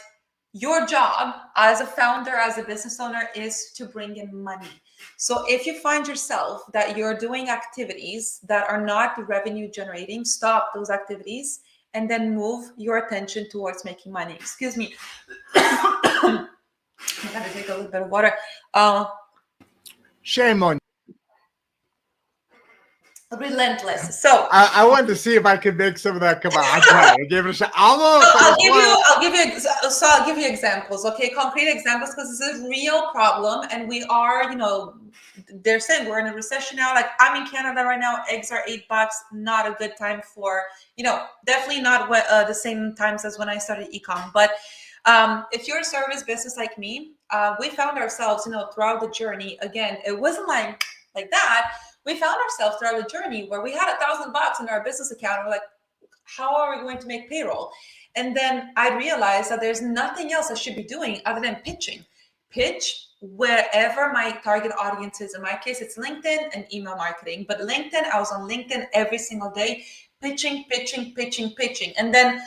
your job as a founder, as a business owner, is to bring in money. So if you find yourself that you're doing activities that are not revenue generating, stop those activities and then move your attention towards making money. Excuse me. I gotta take a little bit of water. Shame on you. Relentless. So I wanted to see if I could make some of that come out. I gave it a shot. I'll give you examples. Okay, concrete examples, because this is a real problem, and we are, they're saying we're in a recession now. Like, I'm in Canada right now. Eggs are $8. Not a good time for, definitely not the same times as when I started ecom. But if you're a service business like me, we found ourselves, throughout the journey. Again, it wasn't like that. We found ourselves throughout the journey where we had $1,000 in our business account. We're like, how are we going to make payroll? And then I realized that there's nothing else I should be doing other than pitching. Pitch, wherever my target audience is. In my case, it's LinkedIn and email marketing. But LinkedIn, I was on LinkedIn every single day, pitching. And then,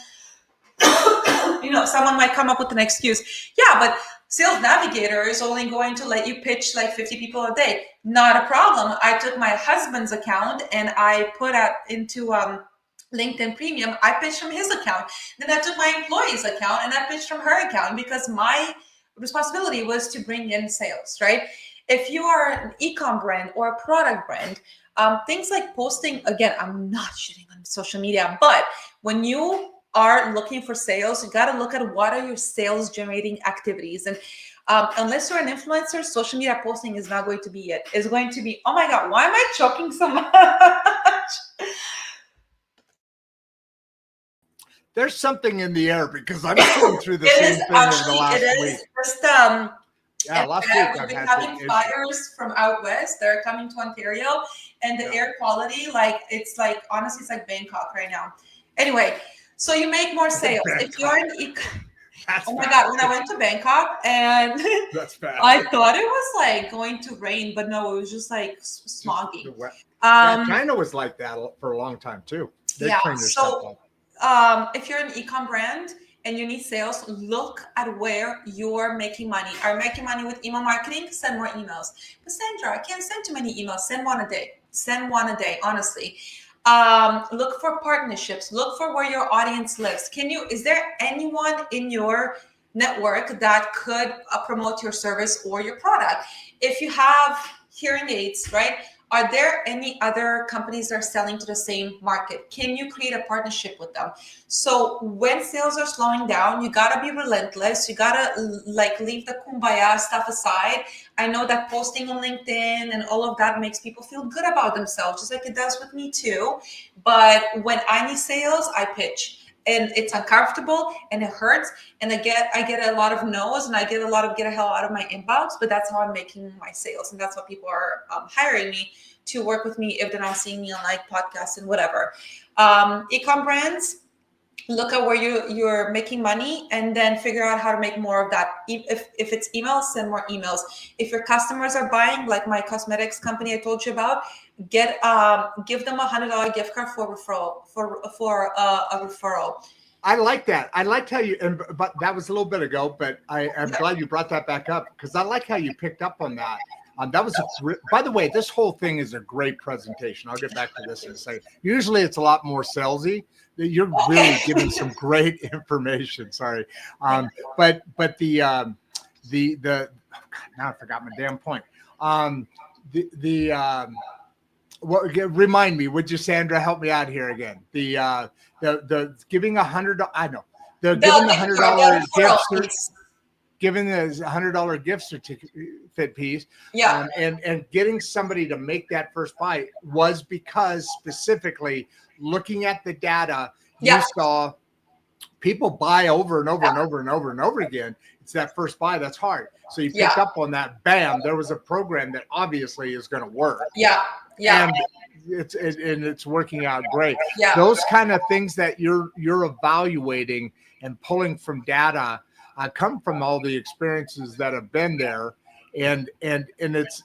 someone might come up with an excuse. Yeah, but Sales Navigator is only going to let you pitch like 50 people a day. Not a problem. I took my husband's account and I put out into LinkedIn Premium. I pitched from his account. Then I took my employee's account and I pitched from her account, because my responsibility was to bring in sales, right? If you are an ecom brand or a product brand, things like posting, again, I'm not shooting on social media, but when you are looking for sales, you got to look at what are your sales generating activities. And unless you're an influencer, social media posting is not going to be it. It's going to be, oh my God, why am I choking so much? There's something in the air because I'm going through the same thing over the last week. Just, last week we've been having fires from out west. They're coming to Ontario, and the air quality, it's honestly, it's like Bangkok right now. Anyway, so you make more sales. If you're an oh my God, when I went to Bangkok and that's bad. I thought it was going to rain, but no, it was just smoggy. China was like that for a long time too. They clean their stuff up. If you're an ecom brand and you need sales, look at where you're making money. Are you making money with email marketing? Send more emails. But Sandra, I can't send too many emails. Send one a day, honestly. Look for partnerships. Look for where your audience lives. Is there anyone in your network that could promote your service or your product? If you have hearing aids, right? Are there any other companies that are selling to the same market? Can you create a partnership with them? So when sales are slowing down, you gotta be relentless. You gotta leave the kumbaya stuff aside. I know that posting on LinkedIn and all of that makes people feel good about themselves, just like it does with me too. But when I need sales, I pitch. And it's uncomfortable and it hurts. And I get a lot of no's and I get a lot of get the hell out of my inbox, but that's how I'm making my sales. And that's how people are hiring me to work with me if they're not seeing me on podcasts and whatever. Ecom brands, look at where you're making money and then figure out how to make more of that. If it's emails, send more emails. If your customers are buying, like my cosmetics company I told you about, give them $100 gift card for a referral. I like that. I liked how but that was a little bit ago, but I'm glad you brought that back up because I like how you picked up on that. That was by the way, this whole thing is a great presentation. I'll get back to this in a second. Usually it's a lot more salesy. You're really giving some great information. Sorry. But the now I forgot my damn point. Remind me, would you, Sandra, help me out here again? The giving $100. I know they're giving the $100 gifts. Giving the $100 gift certificate piece, and getting somebody to make that first buy was because specifically looking at the data, you saw people buy over and over and over and over and over again. It's that first buy that's hard. So you picked up on that. Bam! There was a program that obviously is going to work. And it's working out great. Those kind of things that you're evaluating and pulling from data. Come from all the experiences that have been there, and it's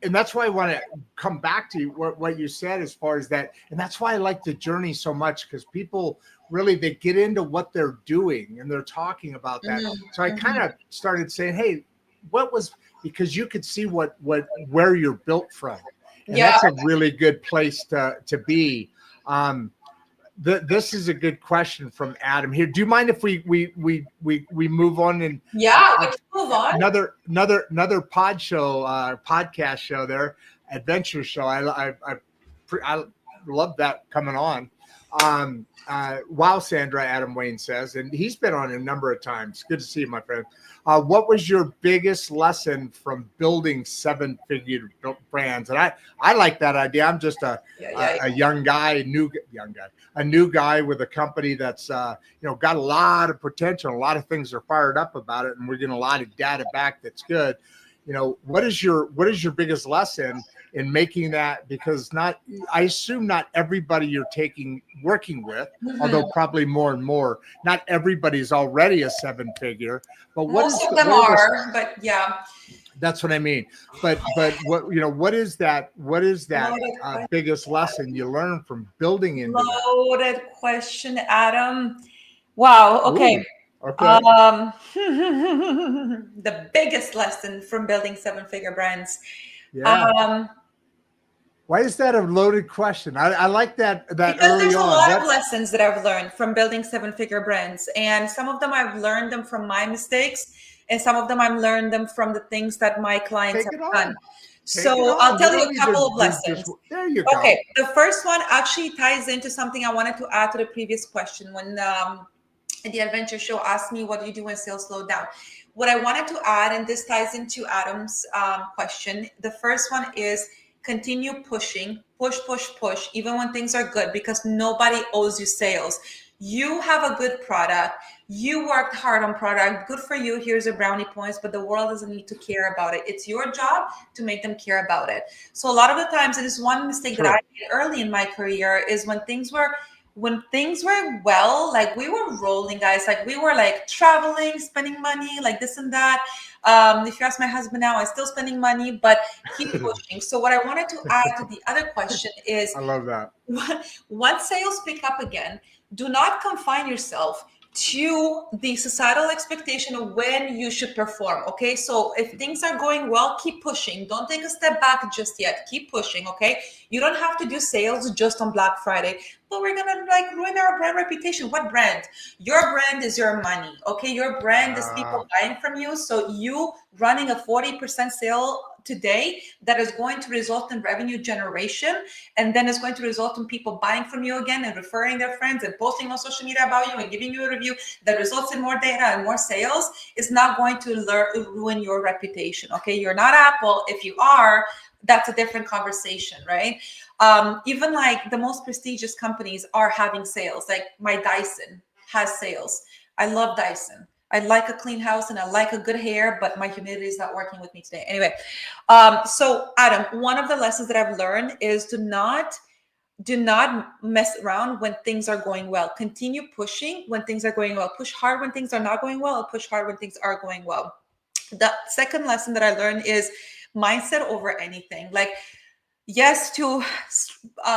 and that's why I want to come back to what you said as far as that, and that's why I like the journey so much because people really they get into what they're doing and they're talking about that. So I kind of started saying, hey, because you could see where you're built from, and that's a really good place to be. This is a good question from Adam here. Do you mind if we move on and we can move on? Another podcast show there, adventure show. I love that coming on. Wow, Sandra, Adam Wayne says, and he's been on a number of times. Good to see you, my friend. What was your biggest lesson from building 7-figure brands? And I like that idea. I'm just a young guy, a new guy with a company that's got a lot of potential. A lot of things are fired up about it, and we're getting a lot of data back. That's good. What is your biggest lesson in making that, because I assume not everybody you're working with, although probably more and more, not everybody's already a 7-figure, but Most of them but yeah. That's what I mean. But what is that biggest lesson you learn from building into that? Loaded question, Adam. Wow. Okay. Ooh, okay. The biggest lesson from building 7-figure brands. Yeah. Why is that a loaded question? I like that because early there's a on. lot of lessons that I've learned from building 7-figure brands, and some of them I've learned them from my mistakes, and some of them I've learned them from the things that my clients have done. So I'll tell you a couple of lessons. There you go. Okay, the first one actually ties into something I wanted to add to the previous question when the Adventure Show asked me, what do you do when sales slow down? What I wanted to add, and this ties into Adam's question, the first one is continue pushing, push, even when things are good, because nobody owes you sales. You have a good product. You worked hard on product. Good for you. Here's your brownie points, but the world doesn't need to care about it. It's your job to make them care about it. So a lot of the times, and this is one mistake that I made early in my career, is when things were well, like we were rolling, guys, like we were like traveling, spending money, like this and that. If you ask my husband now, I'm still spending money, but keep pushing. So what I wanted to add to the other question is, I love that. Once sales pick up again, do not confine yourself to the societal expectation of when you should perform. Okay, so if things are going well, keep pushing. Don't take a step back just yet. Keep pushing. Okay, you don't have to do sales just on Black Friday, but we're gonna like ruin our brand reputation. What brand? Your brand is your money. Okay, your brand is people buying from you. So you running a 40% sale today that is going to result in revenue generation, and then it's going to result in people buying from you again and referring their friends and posting on social media about you and giving you a review that results in more data and more sales, is not going to ruin your reputation. Okay, you're not Apple. If you are, that's a different conversation, right? Even like the most prestigious companies are having sales. Like my Dyson has sales. I love Dyson. I like a clean house and I like a good hair, but my humidity is not working with me today. Anyway, so Adam, one of the lessons that I've learned is do not mess around when things are going well. Continue pushing when things are going well. Push hard when things are not going well, or push hard when things are going well. The second lesson that I learned is mindset over anything. Like, yes to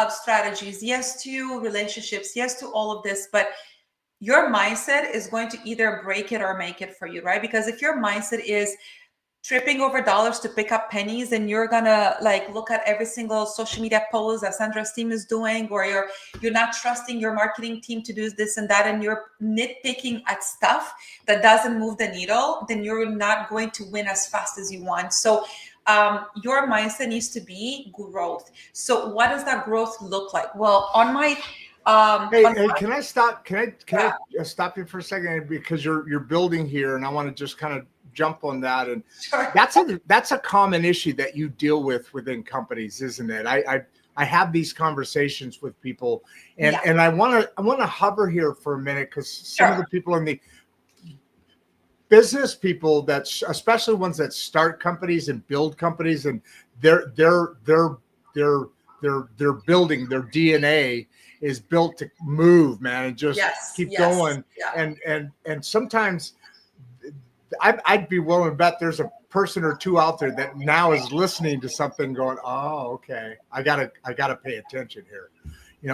strategies, yes to relationships, yes to all of this, but your mindset is going to either break it or make it for you, right? Because if your mindset is tripping over dollars to pick up pennies, and you're gonna like look at every single social media post that Sandra's team is doing, or you're not trusting your marketing team to do this and that, and you're nitpicking at stuff that doesn't move the needle, then you're not going to win as fast as you want. So your mindset needs to be growth. So what does that growth look like? Well, on my hey, can I stop? Can I stop you for a second, because you're building here, and I want to just kind of jump on that. And sure. That's a common issue that you deal with within companies, isn't it? I have these conversations with people, and I want to hover here for a minute, because some of the people in the business people especially ones that start companies and build companies, and they're building, their DNA is built to move, man, and just keep going. Yeah. And sometimes I'd be willing to bet there's a person or two out there that now is listening to something going, oh, okay, I gotta pay attention here,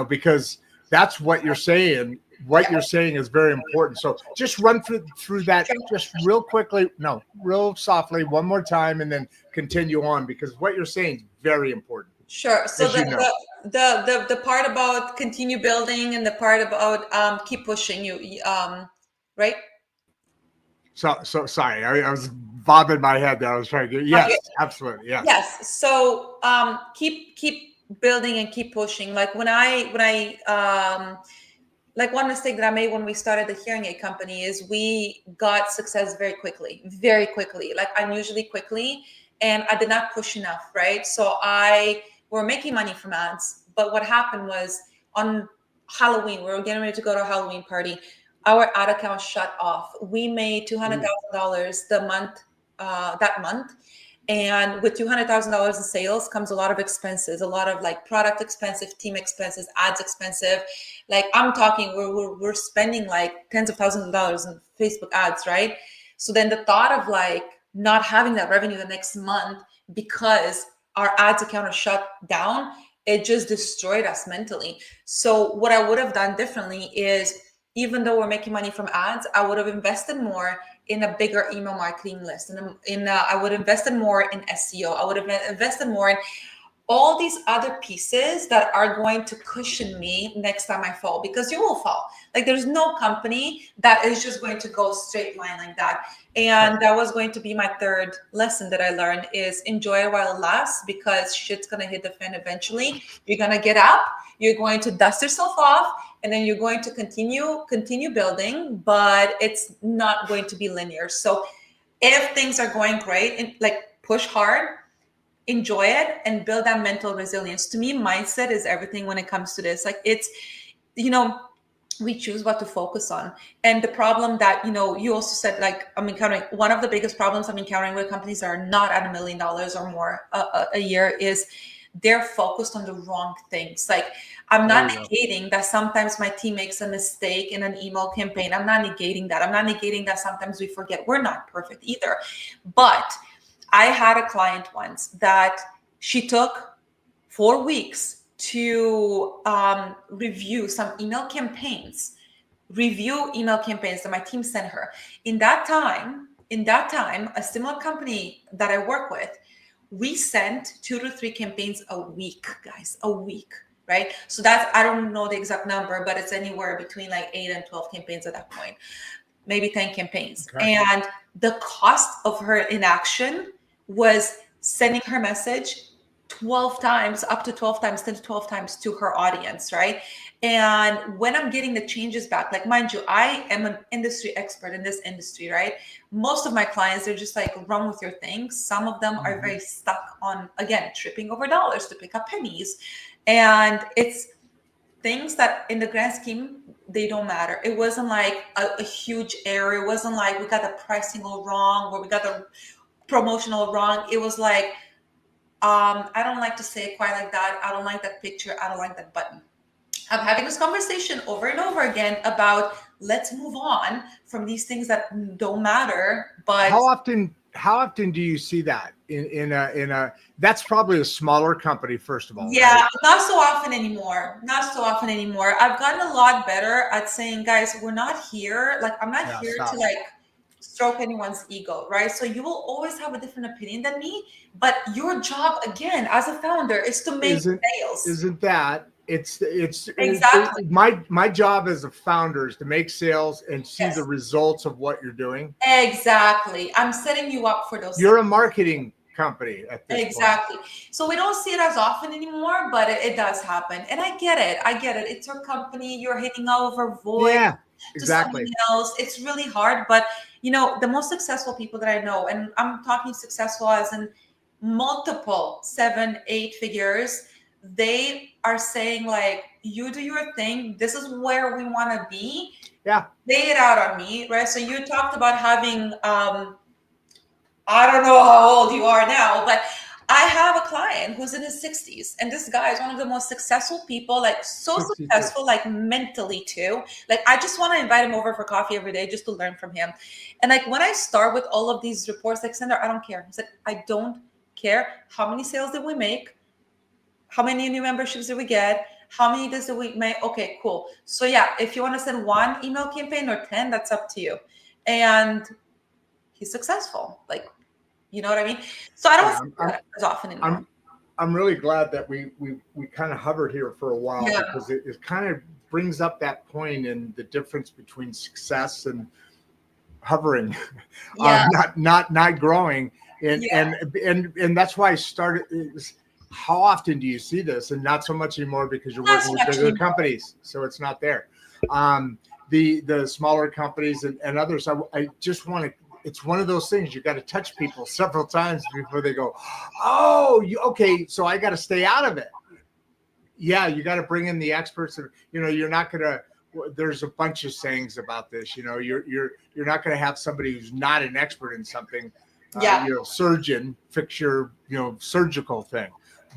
because that's what you're saying. What you're saying is very important. So just run through that just real quickly. No, real softly one more time, and then continue on, because what you're saying is very important. Sure. So the part about continue building and the part about keep pushing you, right? So sorry, I was bobbing my head there. I was trying to get, yes, absolutely, yes. Yes. So keep building and keep pushing. Like when I like one mistake that I made when we started the hearing aid company is we got success very quickly, like unusually quickly, and I did not push enough, right? So we're making money from ads, but what happened was on Halloween, we were getting ready to go to a Halloween party. Our ad account shut off. We made $200,000 that month, And with $200,000 in sales comes a lot of expenses, a lot of like product expensive, team expenses, ads expensive. Like I'm talking, we're spending like tens of thousands of dollars in Facebook ads, right? So then the thought of like not having that revenue the next month because our ads account are shut down, it just destroyed us mentally. So what I would have done differently is, even though we're making money from ads, I would have invested more in a bigger email marketing list. And I would have invested more in SEO. I would have invested more in all these other pieces that are going to cushion me next time I fall, because you will fall. Like there's no company that is just going to go straight line like that. And that was going to be my third lesson that I learned, is enjoy it while it lasts, because shit's going to hit the fan eventually. You're going to get up, you're going to dust yourself off, and then you're going to continue building, but it's not going to be linear. So if things are going great, and like push hard, enjoy it, and build that mental resilience. To me, mindset is everything when it comes to this. Like it's, we choose what to focus on. And the problem that, you also said, like, I'm encountering, one of the biggest problems I'm encountering with companies that are not at $1 million or more a year is they're focused on the wrong things. Like I'm not negating that sometimes my team makes a mistake in an email campaign. I'm not negating that. I'm not negating that sometimes we forget. We're not perfect either. But I had a client once that she took 4 weeks to review some email campaigns that my team sent her. In that time, a similar company that I work with, we sent 2 to 3 campaigns a week, guys, a week, right? So that's, I don't know the exact number, but it's anywhere between like 8 and 12 campaigns at that point, maybe 10 campaigns. Okay. And the cost of her inaction was sending her message 12 times, up to 12 times, 10 to 12 times to her audience, right? And when I'm getting the changes back, like, mind you, I am an industry expert in this industry, right? Most of my clients, they're just like, run with your thing. Some of them are very stuck on, again, tripping over dollars to pick up pennies. And it's things that in the grand scheme, they don't matter. It wasn't like a huge error. It wasn't like we got the pricing all wrong or we got the promotional wrong. It was like, I don't like to say it quite like that. I don't like that picture. I don't like that button. I'm having this conversation over and over again about let's move on from these things that don't matter. But how often do you see that in a that's probably a smaller company, first of all? Yeah, right? Not so often anymore. I've gotten a lot better at saying, guys, we're not here. Like, I'm not here to like stroke anyone's ego, right? So you will always have a different opinion than me, but your job, again, as a founder, is to make sales. Isn't that? It's exactly my job as a founder is to make sales and see the results of what you're doing. Exactly. I'm setting you up for those. You're a marketing company at this exactly point. So we don't see it as often anymore, but it does happen. And I get it. It's your company. You're hitting over voice. Yeah, exactly. To someone else. It's really hard. But the most successful people that I know, and I'm talking successful as in multiple 7, 8 figures, they are saying, like, you do your thing. This is where we want to be. Yeah. Lay it out on me, right? So you talked about having, I don't know how old you are now, but I have a client who's in his 60s, and this guy is one of the most successful people, like so 62. Successful, like mentally too. Like, I just want to invite him over for coffee every day just to learn from him. And like, when I start with all of these reports, like, Sandra, I don't care. He said, I don't care how many sales did we make, how many new memberships did we get, how many does the week make? Okay, cool. So yeah, if you want to send 1 email campaign or 10, that's up to you. And he's successful. Like, you know what I mean? So I don't see that as often anymore. I'm really glad that we kind of hovered here for a while, because it kind of brings up that point in the difference between success and hovering, not growing. And that's why I started. How often do you see this? And not so much anymore, because you're working with bigger companies, so it's not there. The smaller companies and others, I just want to. It's one of those things, you got to touch people several times before they go, oh, okay, so I got to stay out of it. Yeah, you got to bring in the experts. You're not going to. There's a bunch of sayings about this. You're not going to have somebody who's not an expert in something Yeah. surgeon, fix your, surgical thing,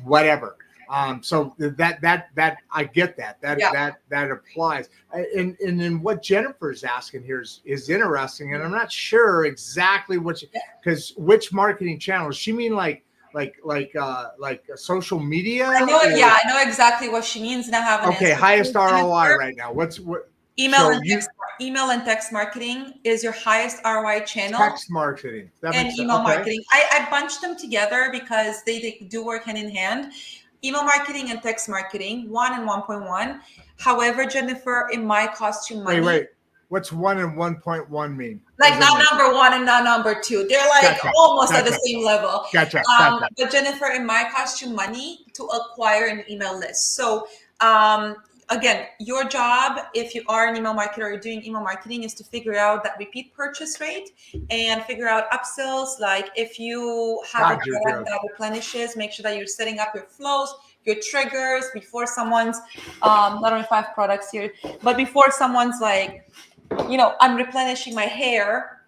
whatever. So that I get that Yeah. that applies. And then what Jennifer's asking here is interesting, and I'm not sure exactly because which marketing channels she mean, like social media. I know it. Yeah, I know exactly what she means, and I have an Okay, answer. highest ROI right now. What? Email and text marketing is your highest ROI channel. Text marketing. That and makes email sense. Okay. marketing. I bunched them together because they do work hand in hand. Email marketing and text marketing, 1 and 1.1. However, Jennifer, it might cost you money. Wait. What's 1 and 1.1 mean? Like not number 1 and not number 2. They're like almost at the same level. Gotcha. But Jennifer, it might cost you money to acquire an email list. So again, your job, if you are an email marketer or you're doing email marketing, is to figure out that repeat purchase rate and figure out upsells. Like if you have a product that replenishes, make sure that you're setting up your flows, your triggers before someone's, not only 5 products here, but before someone's like, I'm replenishing my hair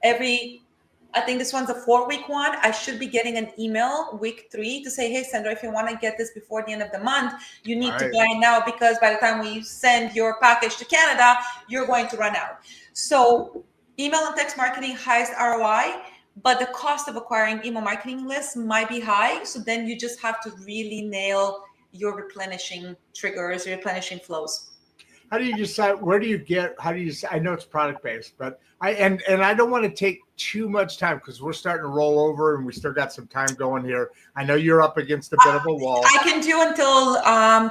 I think this one's a 4-week one. I should be getting an email week 3 to say, hey, Sandra, if you want to get this before the end of the month, you need to buy now, because by the time we send your package to Canada, you're going to run out. So email and text marketing, highest ROI, but the cost of acquiring email marketing lists might be high. So then you just have to really nail your replenishing triggers, your replenishing flows. How do you decide? I know it's product based, but I don't want to take too much time because we're starting to roll over and we still got some time going here. I know you're up against a bit of a wall. I can do until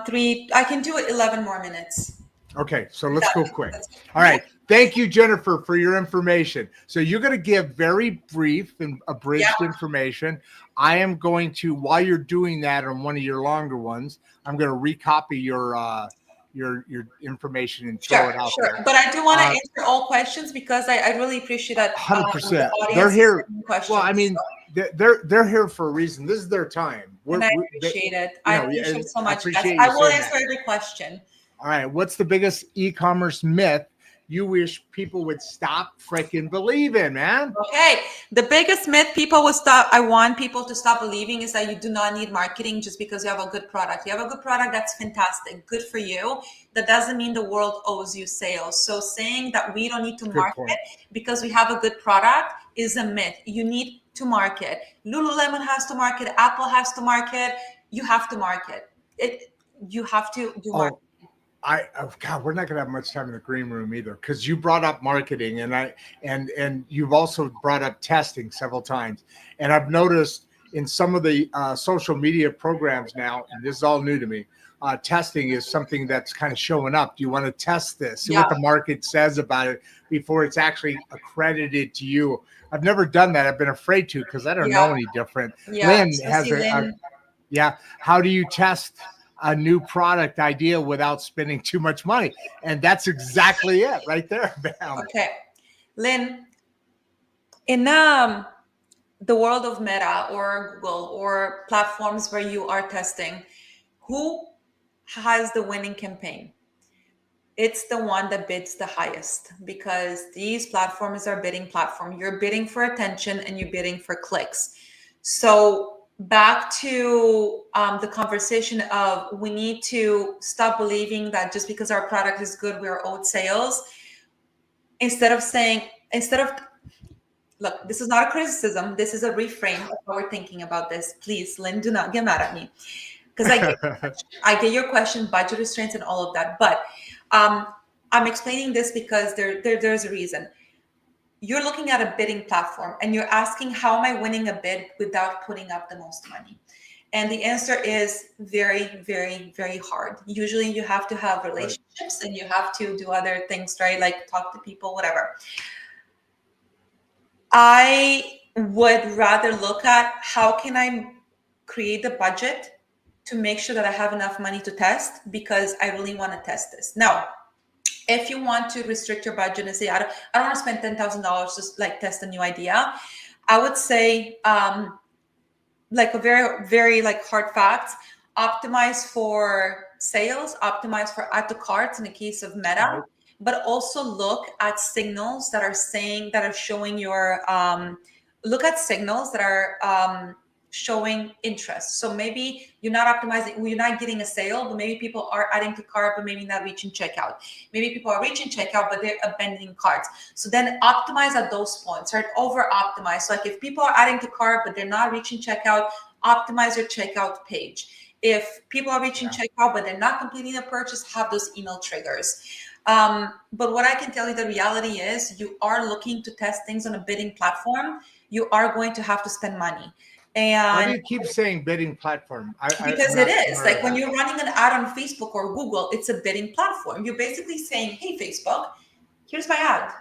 3. I can do 11 more minutes. Okay, so let's go quick. All right. Thank you, Jennifer, for your information. So you're going to give very brief and abridged information. I am going to, while you're doing that on one of your longer ones, I'm going to recopy your information and throw it out there. But I do want to answer all questions because I really appreciate that. 100%. They're here. Well, I mean, they're here for a reason. This is their time. And I appreciate it. I appreciate it so much. I will answer every question. All right. What's the biggest e-commerce myth you wish people would stop freaking believing, man? Okay. The biggest myth I want people to stop believing is that you do not need marketing just because you have a good product. You have a good product, that's fantastic. Good for you. That doesn't mean the world owes you sales. So saying that we don't need to market because we have a good product is a myth. You need to market. Lululemon has to market. Apple has to market. You have to market. You have to do marketing. God, we're not going to have much time in the green room either, because you brought up marketing and you've also brought up testing several times. And I've noticed in some of the social media programs now, and this is all new to me, testing is something that's kind of showing up. Do you want to test this? See what the market says about it before it's actually accredited to you. I've never done that. I've been afraid to because I don't know any different. Lynn has how do you test a new product idea without spending too much money? And that's exactly it right there. Bam. Okay. Lynn, in the world of Meta or Google or platforms where you are testing, who has the winning campaign? It's the one that bids the highest, because these platforms are bidding platform. You're bidding for attention and you're bidding for clicks. So back to the conversation of we need to stop believing that just because our product is good, we are owed sales. Instead of, look, this is not a criticism. This is a reframe of how we're thinking about this. Please, Lynn, do not get mad at me. Because I get your question, budget restraints and all of that. But I'm explaining this because there's a reason. You're looking at a bidding platform and you're asking, how am I winning a bid without putting up the most money? And the answer is very, very, very hard. Usually you have to have relationships and you have to do other things, right? Like talk to people, whatever. I would rather look at how can I create the budget to make sure that I have enough money to test, because I really want to test this. Now, if you want to restrict your budget and say, I don't want to spend $10,000 just like test a new idea, I would say like a very, very like hard facts, optimize for sales, optimize for add to carts in the case of Meta, but also look at signals that are showing your look at signals that are showing interest. So maybe you're not optimizing, you're not getting a sale, but maybe people are adding to cart, but maybe not reaching checkout. Maybe people are reaching checkout, but they're abandoning carts. So then optimize at those points, right? Over optimize. So like if people are adding to cart, but they're not reaching checkout, optimize your checkout page. If people are reaching checkout, but they're not completing the purchase, have those email triggers. But what I can tell you, the reality is you are looking to test things on a bidding platform. You are going to have to spend money. Why do And you keep saying bidding platform? because it is like when you're running an ad on Facebook or Google, it's a bidding platform. You're basically saying, hey, Facebook, here's my ad.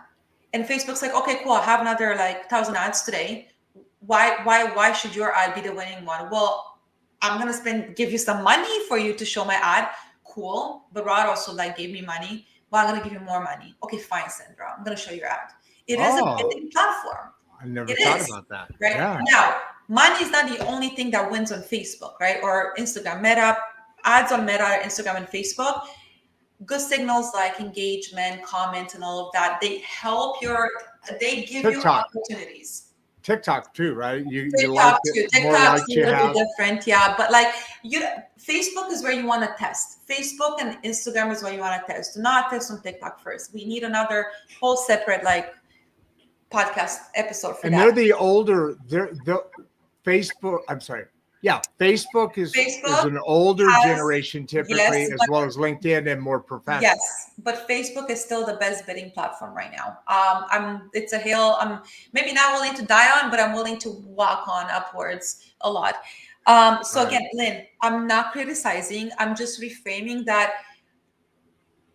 And Facebook's like, okay, cool. I have another like 1,000 ads today. Why should your ad be the winning one? Well, I'm going to give you some money for you to show my ad. Cool. But Rod also like gave me money. Well, I'm going to give you more money. Okay, fine, Sandra. I'm going to show your ad. It is a bidding platform. I never thought about that. Right now, money is not the only thing that wins on Facebook, right? Or Instagram, Meta, ads on Meta, Instagram, and Facebook. Good signals like engagement, comments, and all of that. They give you opportunities. TikTok too, right? You TikTok like too. it more TikTok's like you a little have. bit different, yeah. But like Facebook is where you want to test. Facebook and Instagram is where you want to test. Do not test on TikTok first. We need another whole separate like podcast episode for that. And they're the older. They're the Facebook. I'm sorry. Yeah, Facebook is an older generation typically, as well as LinkedIn and more professional. Yes, but Facebook is still the best bidding platform right now. It's a hill I'm maybe not willing to die on, but I'm willing to walk on upwards a lot. So again, Lynn, I'm not criticizing. I'm just reframing that.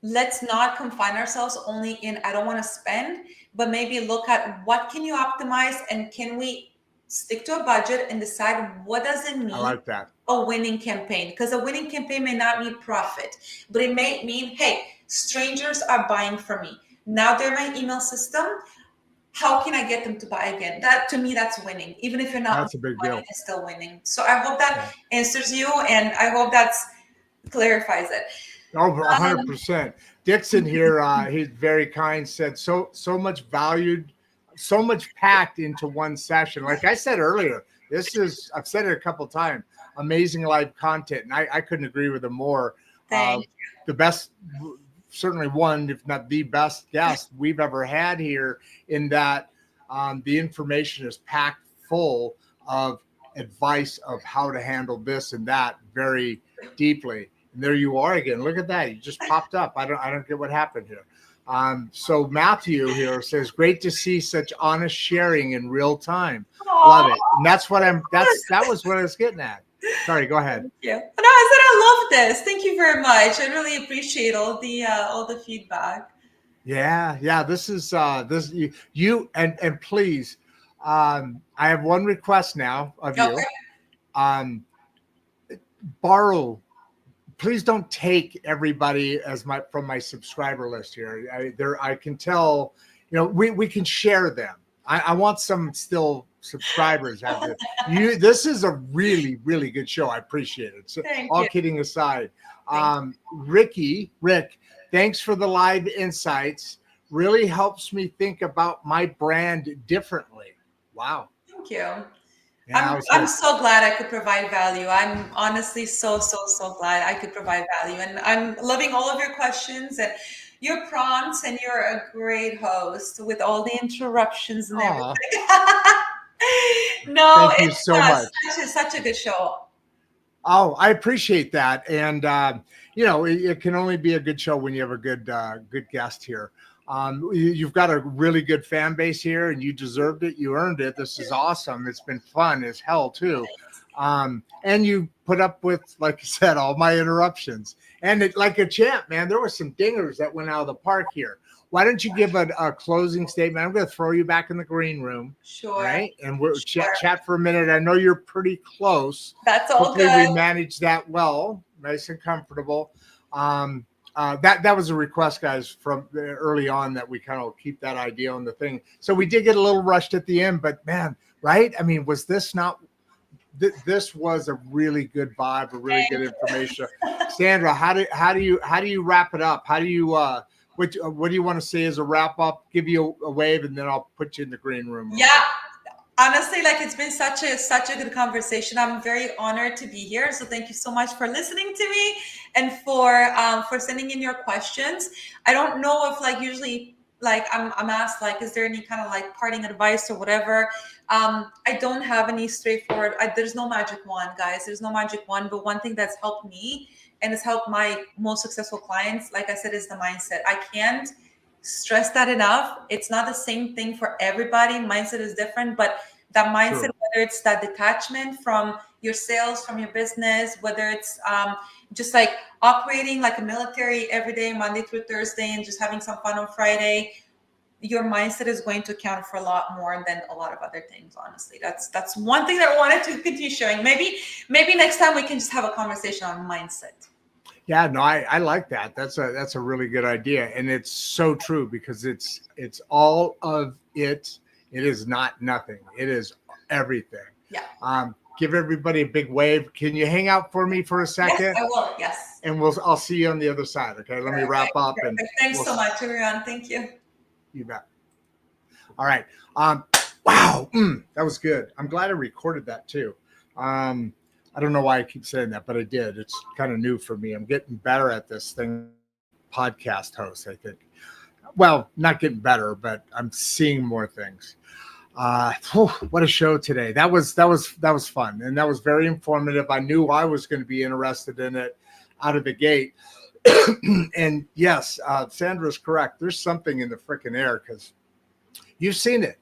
Let's not confine ourselves only in I don't want to spend, but maybe look at what can you optimize and can we stick to a budget and decide what does it mean. I like that. A winning campaign, because a winning campaign may not mean profit, but it may mean, hey, strangers are buying from me. Now they're my email system. How can I get them to buy again? That to me, that's winning. Even if you're not, that's a big deal. It's still winning. So I hope that answers you, and I hope that clarifies it. Oh, 100%. Dixon here, he's very kind, said so much valued, so much packed into one session. Like I said earlier, I've said it a couple of times, amazing live content. And I couldn't agree with him more. The best, certainly one, if not the best guest we've ever had here, in that the information is packed full of advice of how to handle this and that very deeply. And there you are again. Look at that. You just popped up. I don't get what happened here. So Matthew here says, great to see such honest sharing in real time. Aww. Love it. And that's what that was what I was getting at. Sorry, go ahead. Thank you. No, I said I love this. Thank you very much. I really appreciate all the feedback. Yeah. This is you and please, I have one request now of you. Borrow. Please don't take everybody from my subscriber list here. I can tell, we can share them. I want some still subscribers. This is a really, really good show. I appreciate it. So all kidding aside, Rick, thanks for the live insights. Really helps me think about my brand differently. Wow. Thank you. Yeah, I'm so glad I could provide value. I'm honestly so glad I could provide value. And I'm loving all of your questions and your prompts, and you're a great host with all the interruptions and everything. No, thank you so much. It's such a good show. Oh, I appreciate that. And, it can only be a good show when you have a good guest here. You've got a really good fan base here, and you deserved it. You earned it. This is awesome. It's been fun as hell too. And you put up with, like I said, all my interruptions, and like a champ, man. There were some dingers that went out of the park here. Why don't you give a closing statement? I'm going to throw you back in the green room. Sure. Right. And we'll chat for a minute. I know you're pretty close. That's all Hopefully good. We managed that well, nice and comfortable. That was a request, guys, from early on, that we kind of keep that idea on the thing. So we did get a little rushed at the end, but man, right? I mean, was this not? This was a really good vibe, a really good information. Sandra, how do you wrap it up? How do you what do you want to say as a wrap up? Give you a wave, and then I'll put you in the green room. Yeah. honestly, like it's been such a good conversation. I'm very honored to be here. So thank you so much for listening to me and for sending in your questions. I don't know if like usually like I'm asked like, is there any kind of like parting advice or whatever? I don't have any straightforward. There's no magic wand, guys. There's no magic wand. But one thing that's helped me and has helped my most successful clients, like I said, is the mindset. I can't stress that enough. It's not the same thing for everybody. Mindset is different, but that mindset, True. whether it's that detachment from your sales, from your business, whether it's just like operating like a military every day, Monday through Thursday, and just having some fun on Friday, your mindset is going to account for a lot more than a lot of other things. Honestly, that's one thing that I wanted to continue sharing. Maybe next time we can just have a conversation on mindset. Yeah, no, I like that. That's a really good idea, and it's so true because it's all of it. It is not nothing. It is everything. Yeah. Give everybody a big wave. Can you hang out for me for a second? Yes, I will. Yes. And I'll see you on the other side. Okay, let me wrap up. And thanks so much, everyone. Thank you. You bet. All right. Wow, that was good. I'm glad I recorded that too. I don't know why I keep saying that, but I did. It's kind of new for me. I'm getting better at this thing, podcast host, I think. Well, not getting better, but I'm seeing more things. What a show today. That was fun. And that was very informative. I knew I was going to be interested in it out of the gate. And yes, Sandra's correct. There's something in the freaking air because you've seen it.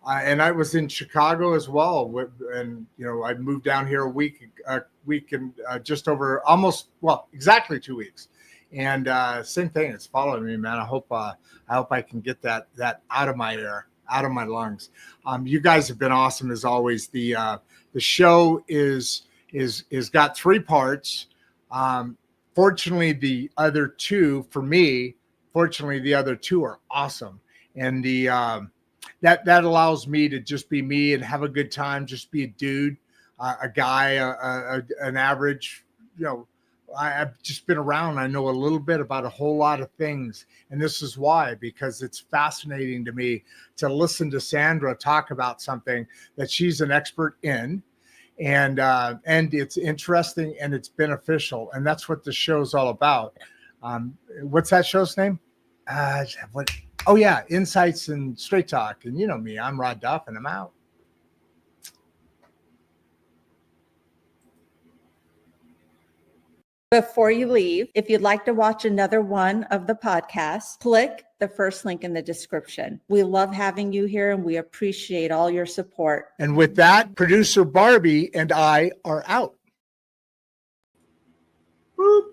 And I was in Chicago as well. And, I moved down here a week and just over exactly 2 weeks. And same thing. It's following me, man. I hope I can get that out of my air, out of my lungs. You guys have been awesome as always. The show is got 3 parts. Fortunately, the other 2 for me, the other 2 are awesome. And that allows me to just be me and have a good time, just be a dude, a guy, an average, I've just been around. I know a little bit about a whole lot of things. And this is why, because it's fascinating to me to listen to Sandra talk about something that she's an expert in. And it's interesting and it's beneficial. And that's what the show's all about. What's that show's name? Oh yeah, Insights and Straight Talk. And you know me, I'm Rod Duff and I'm out. Before you leave, if you'd like to watch another one of the podcasts, click the first link in the description. We love having you here and we appreciate all your support. And with that, producer Barbie and I are out. Boop.